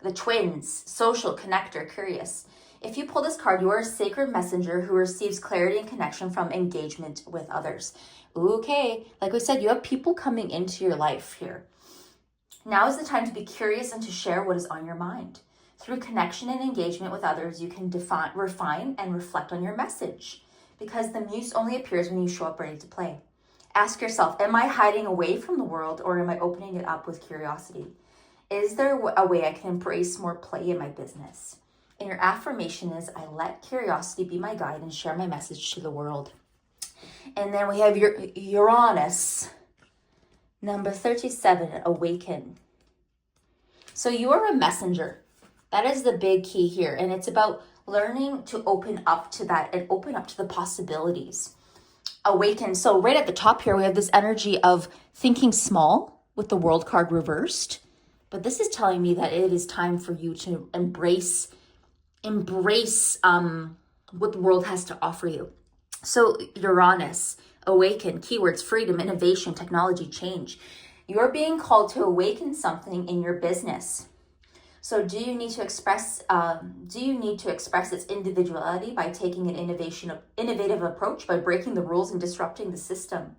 The twins, social, connector, curious. If you pull this card, you are a sacred messenger who receives clarity and connection from engagement with others. Okay, like we said, you have people coming into your life here. Now is the time to be curious and to share what is on your mind. Through connection and engagement with others, you can refine, and reflect on your message, because the muse only appears when you show up ready to play. Ask yourself, am I hiding away from the world, or am I opening it up with curiosity? Is there a way I can embrace more play in my business? And your affirmation is, I let curiosity be my guide and share my message to the world. And then we have your Uranus, number 37, awaken. So you are a messenger. That is the big key here. And it's about learning to open up to that and open up to the possibilities. Awaken. So right at the top here, we have this energy of thinking small with the world card reversed. But this is telling me that it is time for you to embrace what the world has to offer you. So Uranus, awaken, keywords, freedom, innovation, technology, change. You're being called to awaken something in your business. So do you need to express its individuality by taking an innovative approach, by breaking the rules and disrupting the system?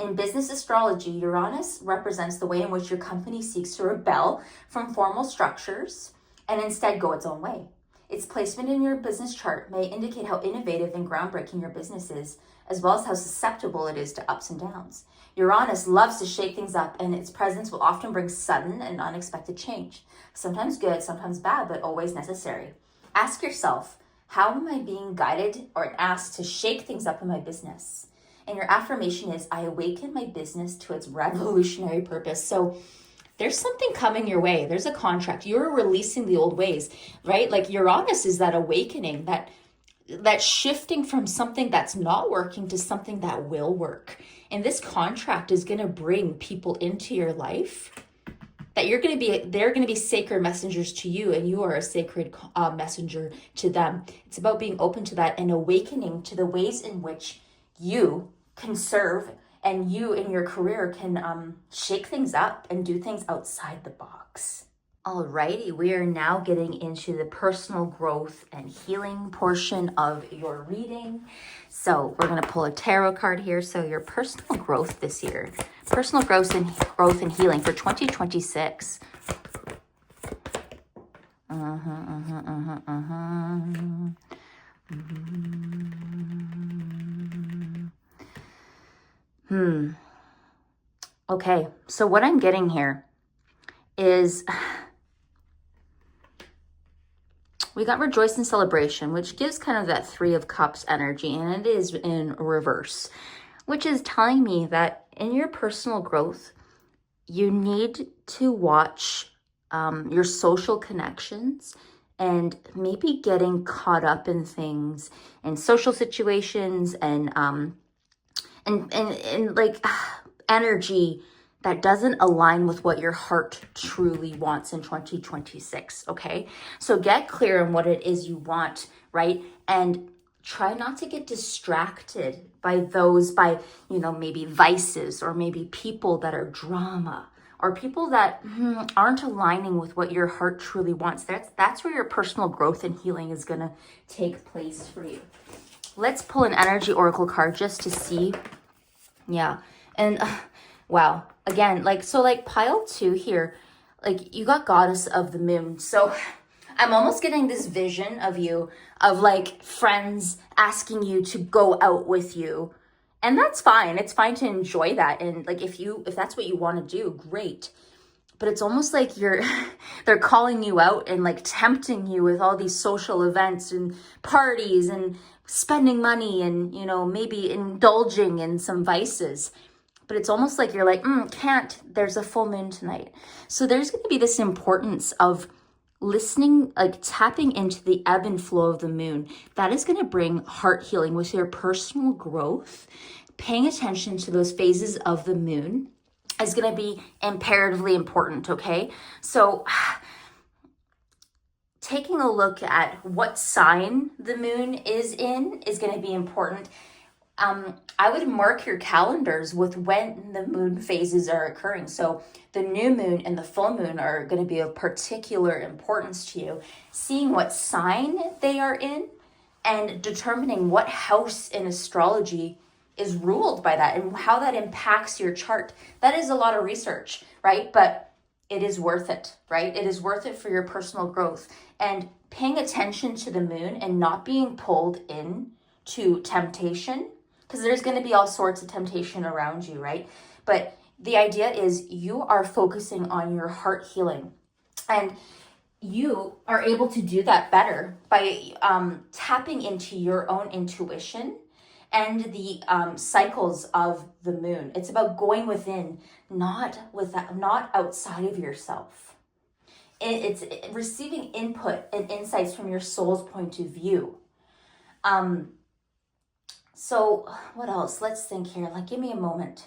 In business astrology, Uranus represents the way in which your company seeks to rebel from formal structures and instead go its own way. Its placement in your business chart may indicate how innovative and groundbreaking your business is, as well as how susceptible it is to ups and downs. Uranus loves to shake things up, and its presence will often bring sudden and unexpected change. Sometimes good, sometimes bad, but always necessary. Ask yourself, how am I being guided or asked to shake things up in my business? And your affirmation is, I awaken my business to its revolutionary purpose. So there's something coming your way. There's a contract. You're releasing the old ways, right? Like Uranus is that awakening, that shifting from something that's not working to something that will work. And this contract is going to bring people into your life that they're going to be sacred messengers to you, and you are a sacred messenger to them. It's about being open to that and awakening to the ways in which you can serve, and you in your career can shake things up and do things outside the box. Alrighty, we are now getting into the personal growth and healing portion of your reading. So we're going to pull a tarot card here. So your personal growth this year, personal growth and healing for 2026. Okay, so what I'm getting here is we got rejoice and celebration, which gives kind of that 3 of Cups energy, and it is in reverse, which is telling me that in your personal growth, you need to watch your social connections and maybe getting caught up in things and social situations and like energy that doesn't align with what your heart truly wants in 2026, okay? So get clear on what it is you want, right? And try not to get distracted by maybe vices, or maybe people that are drama, or people that aren't aligning with what your heart truly wants. That's where your personal growth and healing is gonna take place for you. Let's pull an energy oracle card just to see. Yeah, and wow. Again, like pile 2 here, like you got goddess of the moon. So I'm almost getting this vision of you, of like friends asking you to go out with you. And that's fine. It's fine to enjoy that. And like, if that's what you want to do, great. But it's almost like they're calling you out and like tempting you with all these social events and parties and spending money and, maybe indulging in some vices. But it's almost like you're like, can't, there's a full moon tonight. So there's going to be this importance of listening, like tapping into the ebb and flow of the moon, that is going to bring heart healing with your personal growth. Paying attention to those phases of the moon is going to be imperatively important, okay? So taking a look at what sign the moon is in is going to be important. I would mark your calendars with when the moon phases are occurring. So the new moon and the full moon are going to be of particular importance to you. Seeing what sign they are in and determining what house in astrology is ruled by that and how that impacts your chart. That is a lot of research, right? But it is worth it, right? It is worth it for your personal growth. And paying attention to the moon and not being pulled in to temptation, because there's going to be all sorts of temptation around you, right? But the idea is you are focusing on your heart healing. And you are able to do that better by tapping into your own intuition and the cycles of the moon. It's about going within, not outside of yourself. It's receiving input and insights from your soul's point of view. So what else? Let's think here. Like, give me a moment.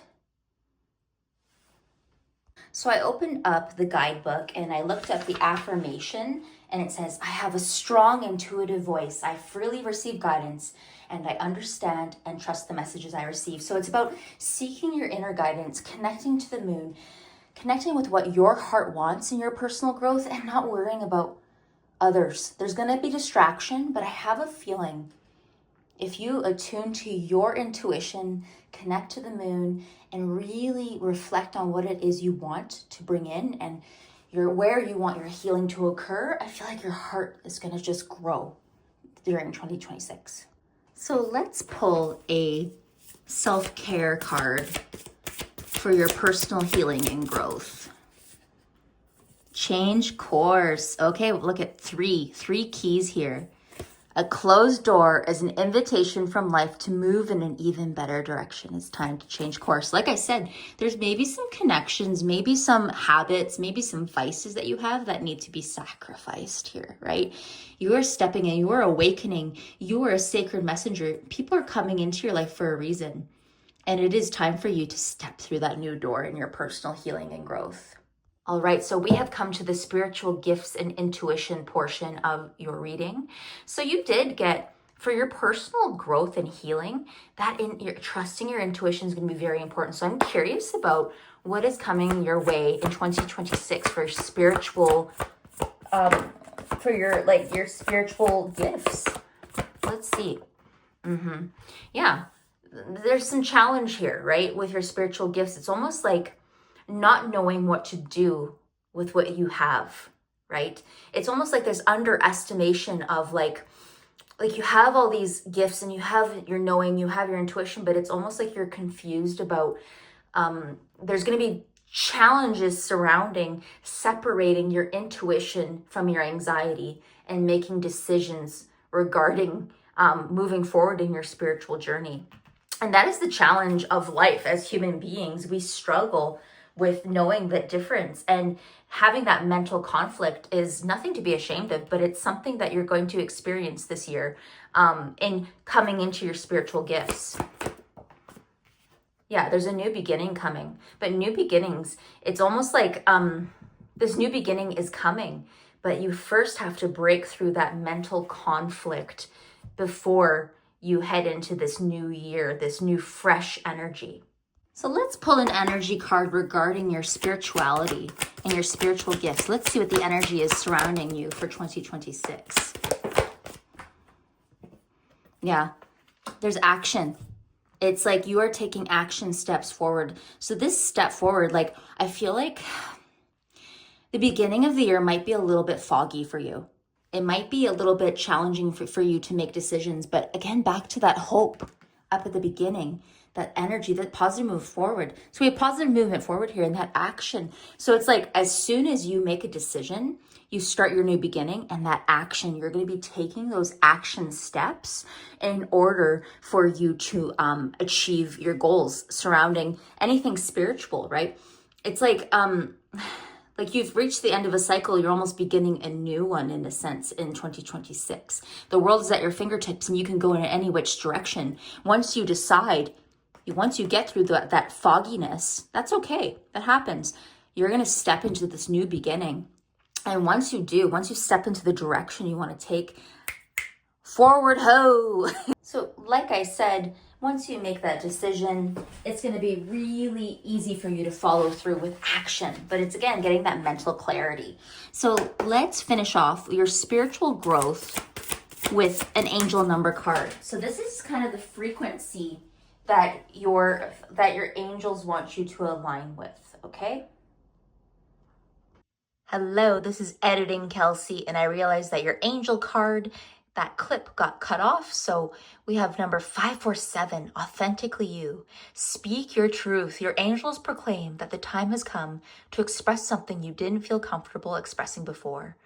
So I opened up the guidebook and I looked up the affirmation, and it says, I have a strong intuitive voice. I freely receive guidance and I understand and trust the messages I receive. So it's about seeking your inner guidance, connecting to the moon, connecting with what your heart wants in your personal growth, and not worrying about others. There's going to be distraction, but I have a feeling if you attune to your intuition, connect to the moon, and really reflect on what it is you want to bring in and where you want your healing to occur, I feel like your heart is going to just grow during 2026. So let's pull a self-care card for your personal healing and growth. Change course. Okay, look at three keys here. A closed door is an invitation from life to move in an even better direction. It's time to change course. Like I said, there's maybe some connections, maybe some habits, maybe some vices that you have that need to be sacrificed here, right? You are stepping in, you are awakening, you are a sacred messenger. People are coming into your life for a reason. And it is time for you to step through that new door in your personal healing and growth. All right, so we have come to the spiritual gifts and intuition portion of your reading. So you did get, for your personal growth and healing, that trusting your intuition is going to be very important. So I'm curious about what is coming your way in 2026 for spiritual, for your spiritual gifts. Let's see. Yeah, there's some challenge here, right? With your spiritual gifts, it's almost like not knowing what to do with what you have, right? It's almost like there's underestimation of like you have all these gifts and you have your knowing, you have your intuition, but it's almost like you're confused about, there's going to be challenges surrounding separating your intuition from your anxiety and making decisions regarding moving forward in your spiritual journey. And that is the challenge of life as human beings. We struggle with knowing that difference, and having that mental conflict is nothing to be ashamed of, but it's something that you're going to experience this year in coming into your spiritual gifts. Yeah, there's a new beginning coming, but new beginnings, it's almost like this new beginning is coming, but you first have to break through that mental conflict before you head into this new year, this new fresh energy. So let's pull an energy card regarding your spirituality and your spiritual gifts. Let's see what the energy is surrounding you for 2026. Yeah, there's action. It's like you are taking action steps forward. So this step forward, like I feel like the beginning of the year might be a little bit foggy for you. It might be a little bit challenging for you to make decisions. But again, back to that hope up at the beginning, that energy, that positive move forward. So we have positive movement forward here and that action. So it's like as soon as you make a decision, you start your new beginning, and that action, you're going to be taking those action steps in order for you to achieve your goals surrounding anything spiritual, right? It's like Like you've reached the end of a cycle, you're almost beginning a new one in a sense in 2026. The world is at your fingertips and you can go in any which direction. Once you decide, once you get through that fogginess, that's okay. That happens. You're going to step into this new beginning. And once you do, once you step into the direction you want to take, forward ho! So like I said, once you make that decision, it's going to be really easy for you to follow through with action. But it's, again, getting that mental clarity. So let's finish off your spiritual growth with an angel number card. So this is kind of the frequency that your angels want you to align with, okay? Hello, this is Editing Kelsey, and I realized that your angel card, that clip got cut off, so we have number 547, Authentically You. Speak your truth. Your angels proclaim that the time has come to express something you didn't feel comfortable expressing before.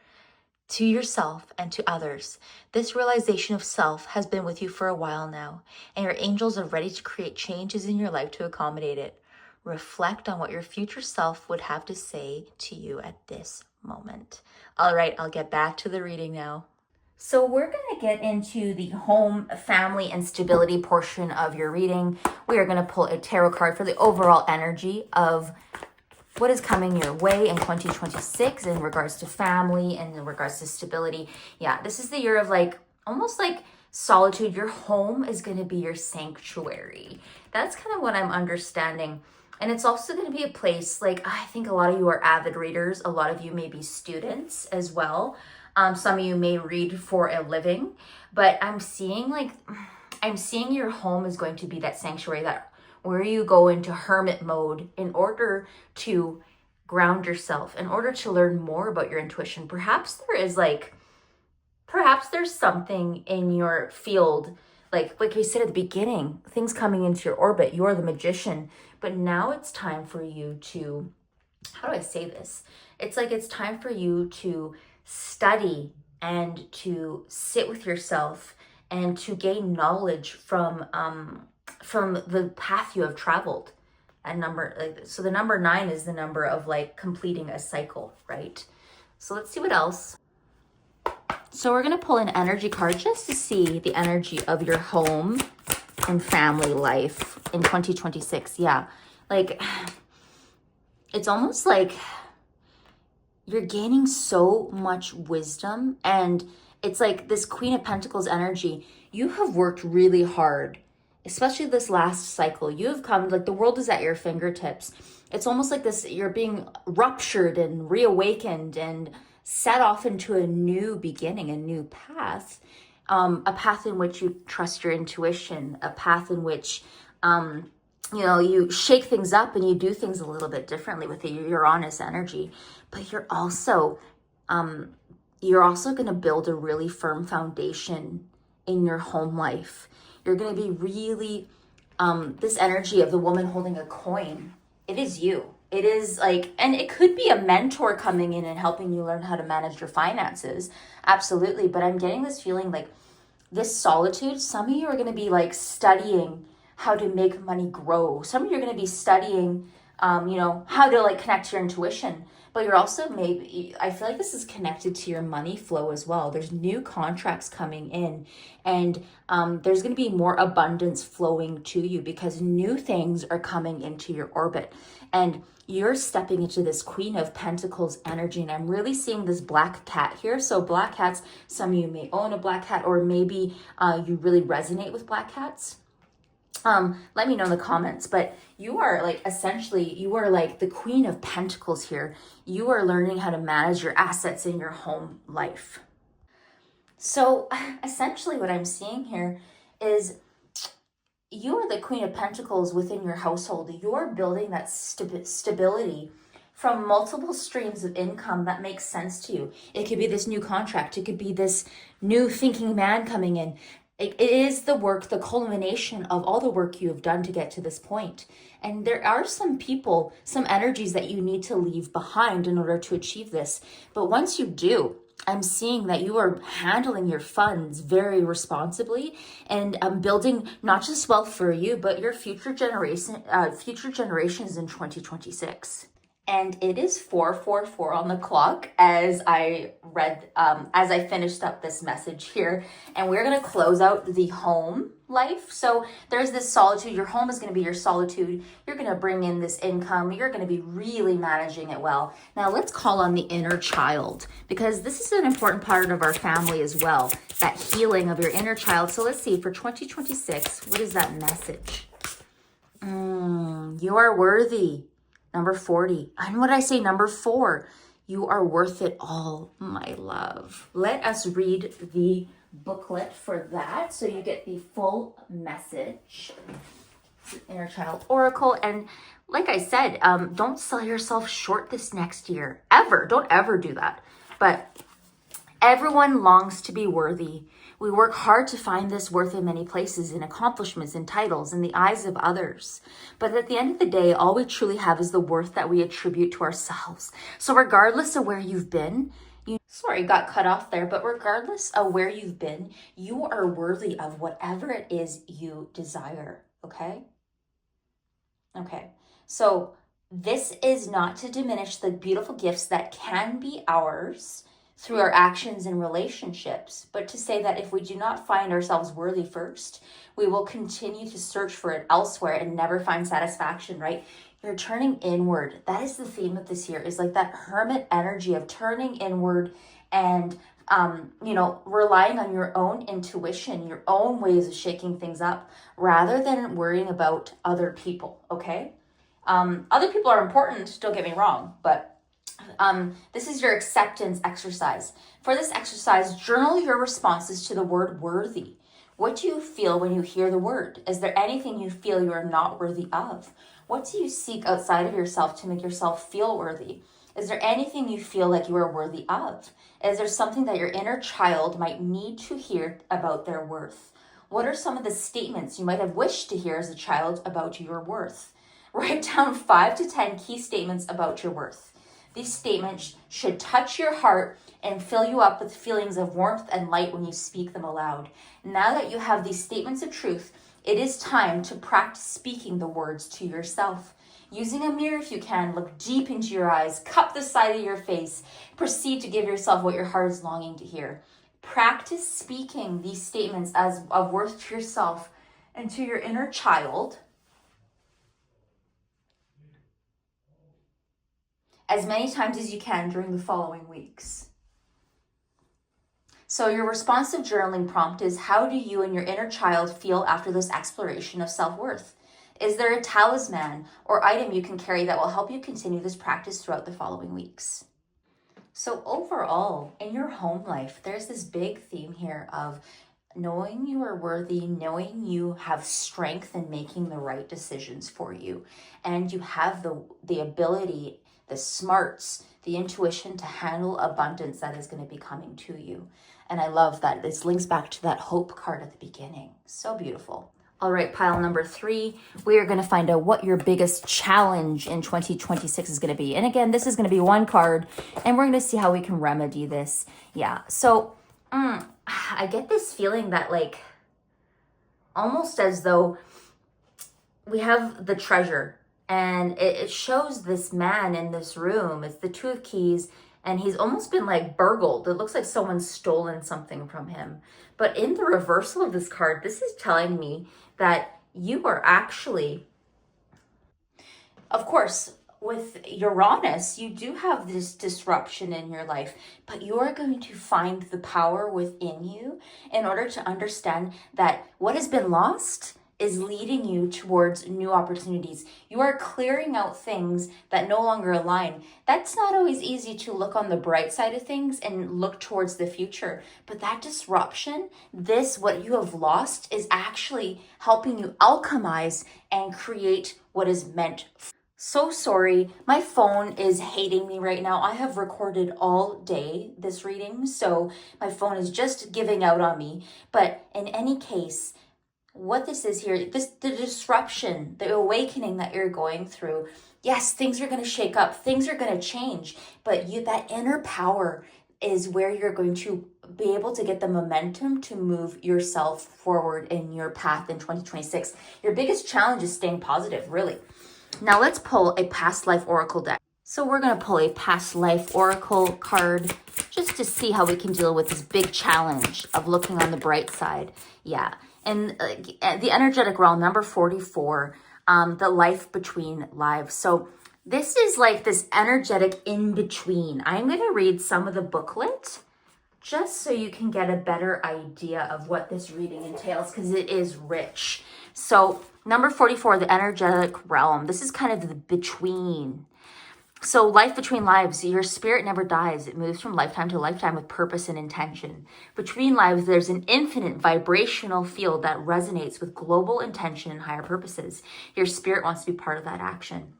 To yourself and to others, this realization of self has been with you for a while now, and your angels are ready to create changes in your life to accommodate it. Reflect on what your future self would have to say to you at this moment. All right, I'll get back to the reading now. So we're going to get into the home, family, and stability portion of your reading. We are going to pull a tarot card for the overall energy of what is coming your way in 2026 in regards to family and in regards to stability. Yeah, this is the year of like, almost like solitude. Your home is going to be your sanctuary. That's kind of what I'm understanding. And it's also going to be a place, like, I think a lot of you are avid readers. A lot of you may be students as well. Some of you may read for a living, but I'm seeing your home is going to be that sanctuary, that where you go into hermit mode in order to ground yourself, in order to learn more about your intuition. Perhaps there's something in your field, like I said at the beginning, things coming into your orbit. You're the magician, but now it's time for you to, how do I say this? It's like it's time for you to study and to sit with yourself and to gain knowledge from the path you have traveled. So the number 9 is the number of like completing a cycle, right? So let's see what else. So we're going to pull an energy card just to see the energy of your home and family life in 2026. Yeah, like it's almost like you're gaining so much wisdom, and it's like this Queen of Pentacles energy. You have worked really hard, especially this last cycle. You have come, like the world is at your fingertips. It's almost like this, you're being ruptured and reawakened and set off into a new beginning, a new path, a path in which you trust your intuition, a path in which, you shake things up and you do things a little bit differently with your Uranus energy. But you're also going to build a really firm foundation in your home life. You're going to be really, this energy of the woman holding a coin, it is you. It is like, and it could be a mentor coming in and helping you learn how to manage your finances. Absolutely. But I'm getting this feeling like this solitude, some of you are going to be like studying how to make money grow. Some of you are going to be studying, how to like connect to your intuition. But you're also I feel like this is connected to your money flow as well. There's new contracts coming in, and there's going to be more abundance flowing to you because new things are coming into your orbit. And you're stepping into this Queen of Pentacles energy. And I'm really seeing this black cat here. So black cats, some of you may own a black cat, or maybe you really resonate with black cats. Let me know in the comments, but you are like the Queen of Pentacles here. You are learning how to manage your assets in your home life. So essentially what I'm seeing here is you are the Queen of Pentacles within your household. You're building that stability from multiple streams of income that makes sense to you. It could be this new contract. It could be this new thinking man coming in. It is the work, the culmination of all the work you have done to get to this point. And there are some people, some energies that you need to leave behind in order to achieve this. But once you do, I'm seeing that you are handling your funds very responsibly and building not just wealth for you, but your future generations in 2026. And it is 4:44 on the clock as I as I finished up this message here. And we're going to close out the home life. So there's this solitude. Your home is going to be your solitude. You're going to bring in this income. You're going to be really managing it well. Now let's call on the inner child, because this is an important part of our family as well, that healing of your inner child. So let's see, for 2026, what is that message? You are worthy. Number 40. And what did I say? Number 4. You are worth it all, my love. Let us read the booklet for that so you get the full message. Inner Child Oracle. And like I said, don't sell yourself short this next year. Ever. Don't ever do that. But everyone longs to be worthy. We work hard to find this worth in many places, in accomplishments, in titles, in the eyes of others. But at the end of the day, all we truly have is the worth that we attribute to ourselves. So regardless of where you've been, got cut off there, but regardless of where you've been, you are worthy of whatever it is you desire, okay? Okay, so this is not to diminish the beautiful gifts that can be ours through our actions and relationships, but to say that if we do not find ourselves worthy first, we will continue to search for it elsewhere and never find satisfaction, right? You're turning inward. That is the theme of this year, is like that hermit energy of turning inward and relying on your own intuition, your own ways of shaking things up, rather than worrying about other people, okay? Other people are important, don't get me wrong, but this is your acceptance exercise. For this exercise, journal your responses to the word worthy. What do you feel when you hear the word? Is there anything you feel you are not worthy of? What do you seek outside of yourself to make yourself feel worthy? Is there anything you feel like you are worthy of? Is there something that your inner child might need to hear about their worth? What are some of the statements you might have wished to hear as a child about your worth? Write down 5 to 10 key statements about your worth. These statements should touch your heart and fill you up with feelings of warmth and light when you speak them aloud. Now that you have these statements of truth, it is time to practice speaking the words to yourself. Using a mirror if you can, look deep into your eyes, cup the side of your face, proceed to give yourself what your heart is longing to hear. Practice speaking these statements as of worth to yourself and to your inner child as many times as you can during the following weeks. So your responsive journaling prompt is, how do you and your inner child feel after this exploration of self-worth? Is there a talisman or item you can carry that will help you continue this practice throughout the following weeks? So overall, in your home life, there's this big theme here of knowing you are worthy, knowing you have strength in making the right decisions for you, and you have the ability, the smarts, the intuition to handle abundance that is going to be coming to you. And I love that this links back to that hope card at the beginning. So beautiful. All right, pile number 3, we are going to find out what your biggest challenge in 2026 is going to be. And again, this is going to be one card, and we're going to see how we can remedy this. Yeah, so I get this feeling that, like, almost as though we have the treasure, and it shows this man in this room. It's the 2 of Keys, and he's almost been like burgled. It looks like someone's stolen something from him. But in the reversal of this card, this is telling me that you are actually, of course, with Uranus, you do have this disruption in your life, but you are going to find the power within you in order to understand that what has been lost is leading you towards new opportunities. You are clearing out things that no longer align. That's not always easy, to look on the bright side of things and look towards the future. But that disruption, what you have lost, is actually helping you alchemize and create what is meant. So sorry, my phone is hating me right now. I have recorded all day this reading, so my phone is just giving out on me. But in any case, what this is here, the disruption, the awakening that you're going through, yes, things are going to shake up, things are going to change, but that inner power is where you're going to be able to get the momentum to move yourself forward in your path in 2026. Your biggest challenge is staying positive, really. Now let's pull a past life oracle deck. So we're going to pull a past life oracle card just to see how we can deal with this big challenge of looking on the bright side. Yeah. And the energetic realm, number 44, the life between lives. So this is like this energetic in between. I'm going to read some of the booklet just so you can get a better idea of what this reading entails, because it is rich. So number 44, the energetic realm. This is kind of the between. So life between lives, your spirit never dies. It moves from lifetime to lifetime with purpose and intention. Between lives, there's an infinite vibrational field that resonates with global intention and higher purposes. Your spirit wants to be part of that action.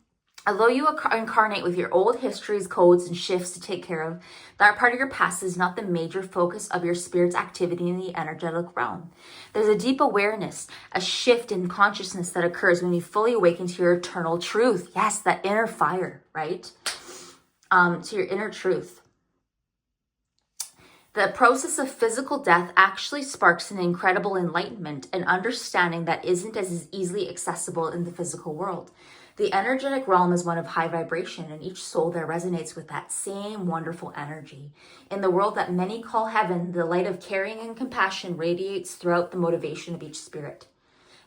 Although you incarnate with your old histories, codes, and shifts to take care of, that part of your past is not the major focus of your spirit's activity in the energetic realm. There's a deep awareness, a shift in consciousness that occurs when you fully awaken to your eternal truth. Yes, that inner fire, right? To your inner truth. The process of physical death actually sparks an incredible enlightenment and understanding that isn't as easily accessible in the physical world. The energetic realm is one of high vibration, and each soul there resonates with that same wonderful energy. In the world that many call heaven, the light of caring and compassion radiates throughout the motivation of each spirit.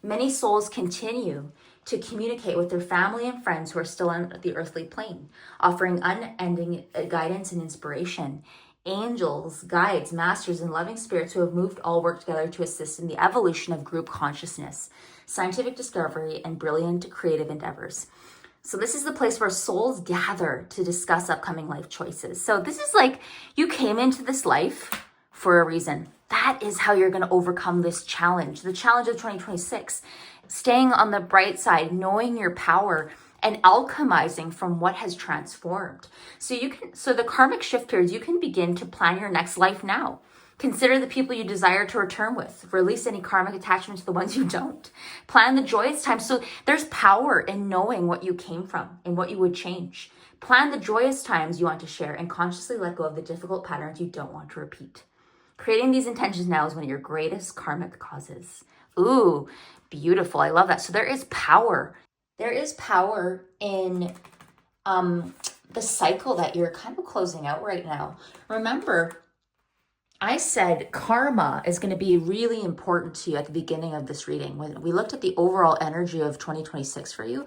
Many souls continue to communicate with their family and friends who are still on the earthly plane, offering unending guidance and inspiration. Angels, guides, masters, and loving spirits who have moved all work together to assist in the evolution of group consciousness, scientific discovery, and brilliant creative endeavors. So this is the place where souls gather to discuss upcoming life choices. So this is like you came into this life for a reason. That is how you're going to overcome this challenge, the challenge of 2026. Staying on the bright side, knowing your power, and alchemizing from what has transformed. So the karmic shift periods, you can begin to plan your next life now. Consider the people you desire to return with. Release any karmic attachment to the ones you don't. Plan the joyous times. So there's power in knowing what you came from and what you would change. Plan the joyous times you want to share and consciously let go of the difficult patterns you don't want to repeat. Creating these intentions now is one of your greatest karmic causes. Ooh, beautiful. I love that. So there is power. There is power in the cycle that you're kind of closing out right now. Remember, I said karma is going to be really important to you at the beginning of this reading. When we looked at the overall energy of 2026 for you,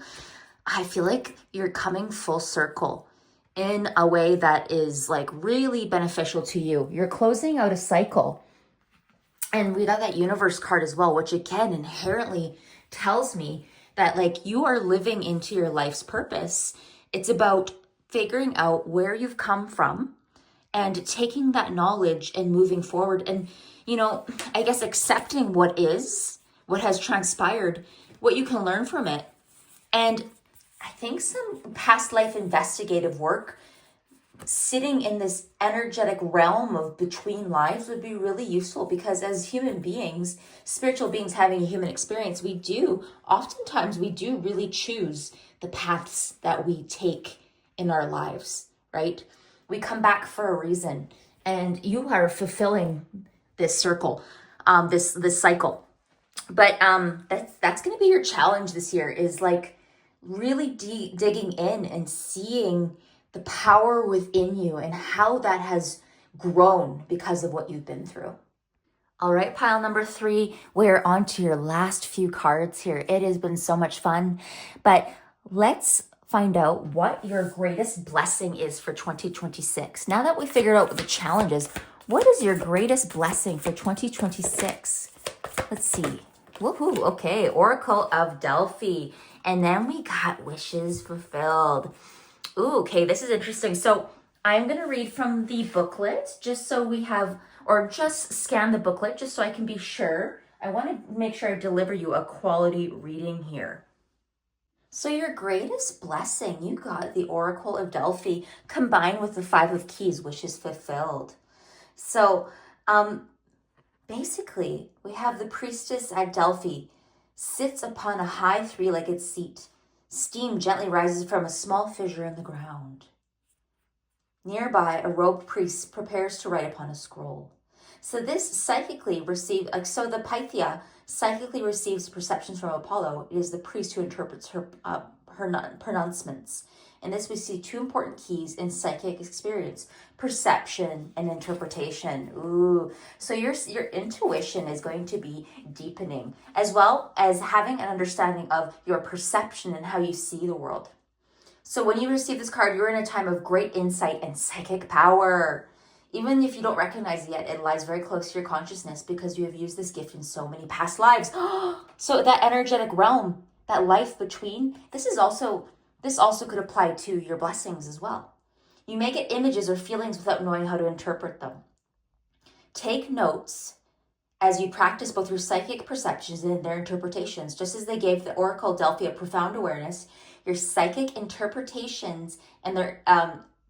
I feel like you're coming full circle in a way that is like really beneficial to you. You're closing out a cycle. And we got that universe card as well, which again inherently tells me that like you are living into your life's purpose. It's about figuring out where you've come from and taking that knowledge and moving forward and, I guess accepting what has transpired, what you can learn from it. And I think some past life investigative work, sitting in this energetic realm of between lives would be really useful, because as human beings, spiritual beings having a human experience, oftentimes we do really choose the paths that we take in our lives, right? We come back for a reason, and you are fulfilling this circle, this cycle. But that's going to be your challenge this year, is like really digging in and seeing the power within you and how that has grown because of what you've been through. All right, pile number 3, we're on to your last few cards here. It has been so much fun, but let's find out what your greatest blessing is for 2026. Now that we figured out what the challenge is, what is your greatest blessing for 2026? Let's see. Woohoo, okay, Oracle of Delphi. And then we got wishes fulfilled. Ooh, okay, this is interesting. So I'm going to read from the booklet just so we have, or just scan the booklet just so I can be sure. I want to make sure I deliver you a quality reading here. So your greatest blessing, you got the Oracle of Delphi combined with the 5 of Keys, wishes fulfilled. So basically, we have the Priestess at Delphi sits upon a high 3-legged seat. Steam gently rises from a small fissure in the ground. Nearby, a robed priest prepares to write upon a scroll. So this psychically received, the Pythia psychically receives perceptions from Apollo. It is the priest who interprets her pronouncements In this, we see two important keys in psychic experience: perception and interpretation. Ooh, so your intuition is going to be deepening, as well as having an understanding of your perception and how you see the world. So when you receive this card, you're in a time of great insight and psychic power. Even if you don't recognize it yet, it lies very close to your consciousness because you have used this gift in so many past lives. So that energetic realm, that life between, this also could apply to your blessings as well. You may get images or feelings without knowing how to interpret them. Take notes as you practice both your psychic perceptions and their interpretations. Just as they gave the Oracle Delphi a profound awareness, your psychic interpretations and their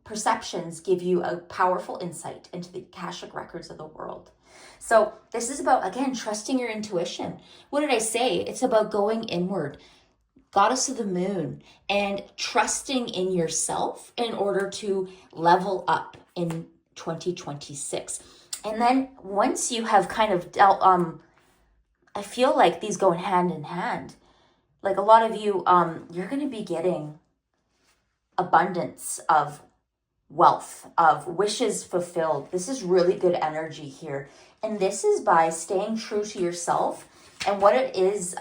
perceptions give you a powerful insight into the Akashic records of the world. So this is about, again, trusting your intuition. What did I say? It's about going inward, goddess of the moon, and trusting in yourself in order to level up in 2026. And then once you have kind of dealt, I feel like these go hand in hand. Like a lot of you, you're going to be getting abundance of wealth, of wishes fulfilled. This is really good energy here. And this is by staying true to yourself and what it is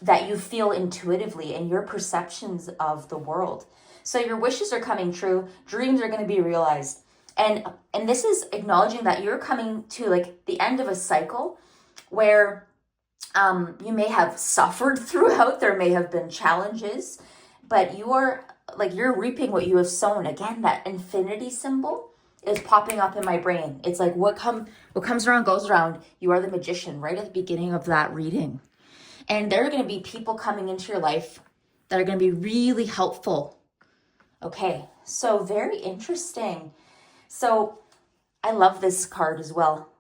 that you feel intuitively and your perceptions of the world. So your wishes are coming true. Dreams are going to be realized. And this is acknowledging that you're coming to like the end of a cycle where you may have suffered throughout. There may have been challenges, but you're reaping what you have sown. Again, that infinity symbol is popping up in my brain. It's like what comes around goes around. You are the magician right at the beginning of that reading. And there are going to be people coming into your life that are going to be really helpful. Okay, so very interesting. So I love this card as well.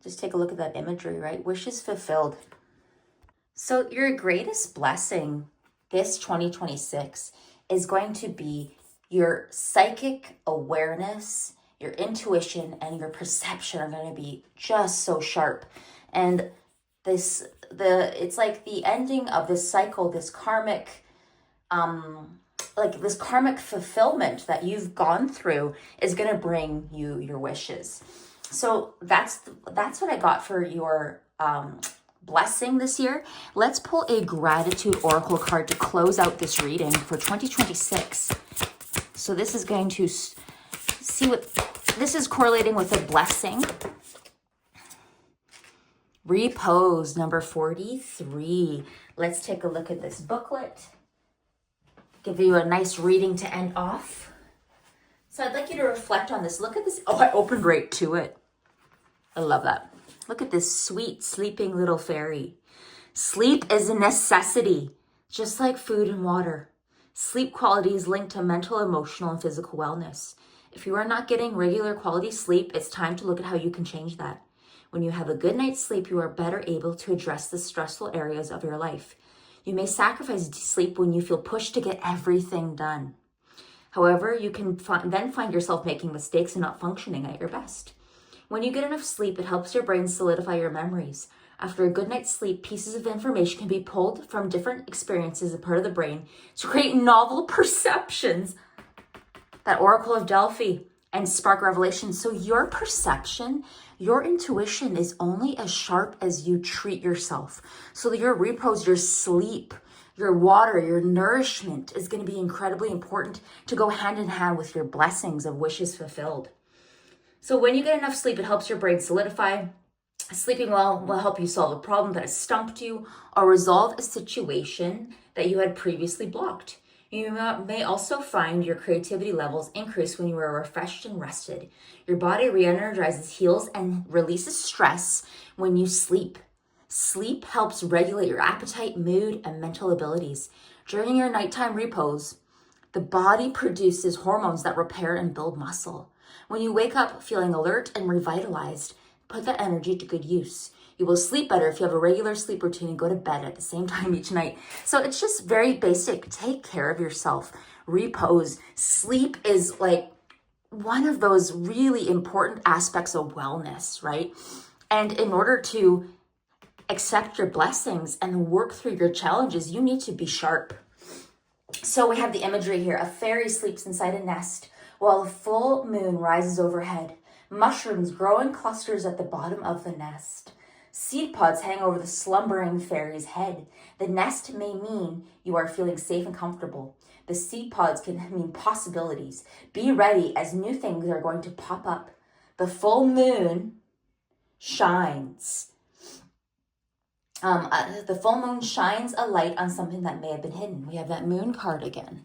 Just take a look at that imagery, right? Wishes fulfilled. So your greatest blessing this 2026 is going to be your psychic awareness, your intuition, and your perception are going to be just so sharp. And it's like the ending of this cycle, this karmic, this karmic fulfillment that you've gone through is going to bring you your wishes. So that's what I got for your blessing this year. Let's pull a gratitude oracle card to close out this reading for 2026. So this is going to see what this is correlating with a blessing. Repose, number 43. Let's take a look at this booklet. Give you a nice reading to end off. So I'd like you to reflect on this. Look at this. Oh, I opened right to it. I love that. Look at this sweet, sleeping little fairy. Sleep is a necessity, just like food and water. Sleep quality is linked to mental, emotional, and physical wellness. If you are not getting regular quality sleep, it's time to look at how you can change that. When you have a good night's sleep, you are better able to address the stressful areas of your life. You may sacrifice sleep when you feel pushed to get everything done. However, you can then find yourself making mistakes and not functioning at your best. When you get enough sleep, it helps your brain solidify your memories. After a good night's sleep, pieces of information can be pulled from different experiences, a part of the brain, to create novel perceptions. That Oracle of Delphi and spark revelation. So your perception, your intuition is only as sharp as you treat yourself. So your repose, your sleep, your water, your nourishment is going to be incredibly important to go hand in hand with your blessings of wishes fulfilled. So when you get enough sleep, it helps your brain solidify. Sleeping well will help you solve a problem that has stumped you or resolve a situation that you had previously blocked. You may also find your creativity levels increase when you are refreshed and rested. Your body re-energizes, heals, and releases stress when you sleep. Sleep helps regulate your appetite, mood, and mental abilities. During your nighttime repose, the body produces hormones that repair and build muscle. When you wake up feeling alert and revitalized, put that energy to good use. You will sleep better if you have a regular sleep routine and go to bed at the same time each night. So it's just very basic. Take care of yourself. Repose. Sleep is like one of those really important aspects of wellness, right? And in order to accept your blessings and work through your challenges, you need to be sharp. So we have the imagery here. A fairy sleeps inside a nest while a full moon rises overhead. Mushrooms grow in clusters at the bottom of the nest. Seed pods hang over the slumbering fairy's head. The nest may mean you are feeling safe and comfortable. The seed pods can mean possibilities. Be ready as new things are going to pop up. The full moon shines. The full moon shines a light on something that may have been hidden. We have that moon card again,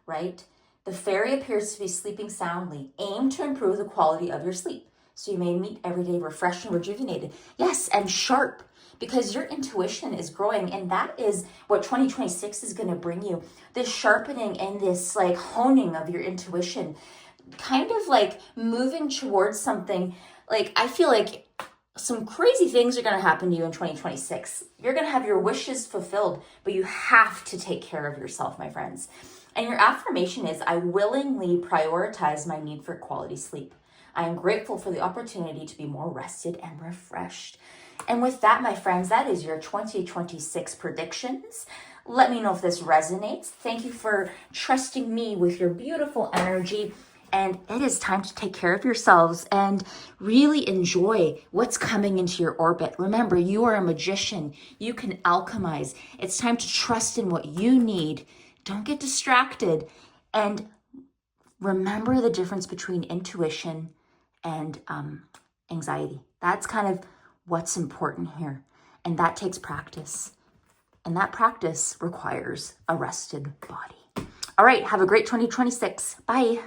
right? The fairy appears to be sleeping soundly. Aim to improve the quality of your sleep, so you may meet every day refreshed and rejuvenated. Yes, and sharp, because your intuition is growing, and that is what 2026 is going to bring you. This sharpening and this like honing of your intuition, kind of like moving towards something. Like, I feel like some crazy things are going to happen to you in 2026. You're going to have your wishes fulfilled, but you have to take care of yourself, my friends. And your affirmation is, I willingly prioritize my need for quality sleep. I am grateful for the opportunity to be more rested and refreshed. And with that, my friends, that is your 2026 predictions. Let me know if this resonates. Thank you for trusting me with your beautiful energy. And it is time to take care of yourselves and really enjoy what's coming into your orbit. Remember, you are a magician. You can alchemize. It's time to trust in what you need. Don't get distracted. And remember the difference between intuition and anxiety. That's kind of what's important here. And that takes practice. And that practice requires a rested body. All right, have a great 2026. Bye.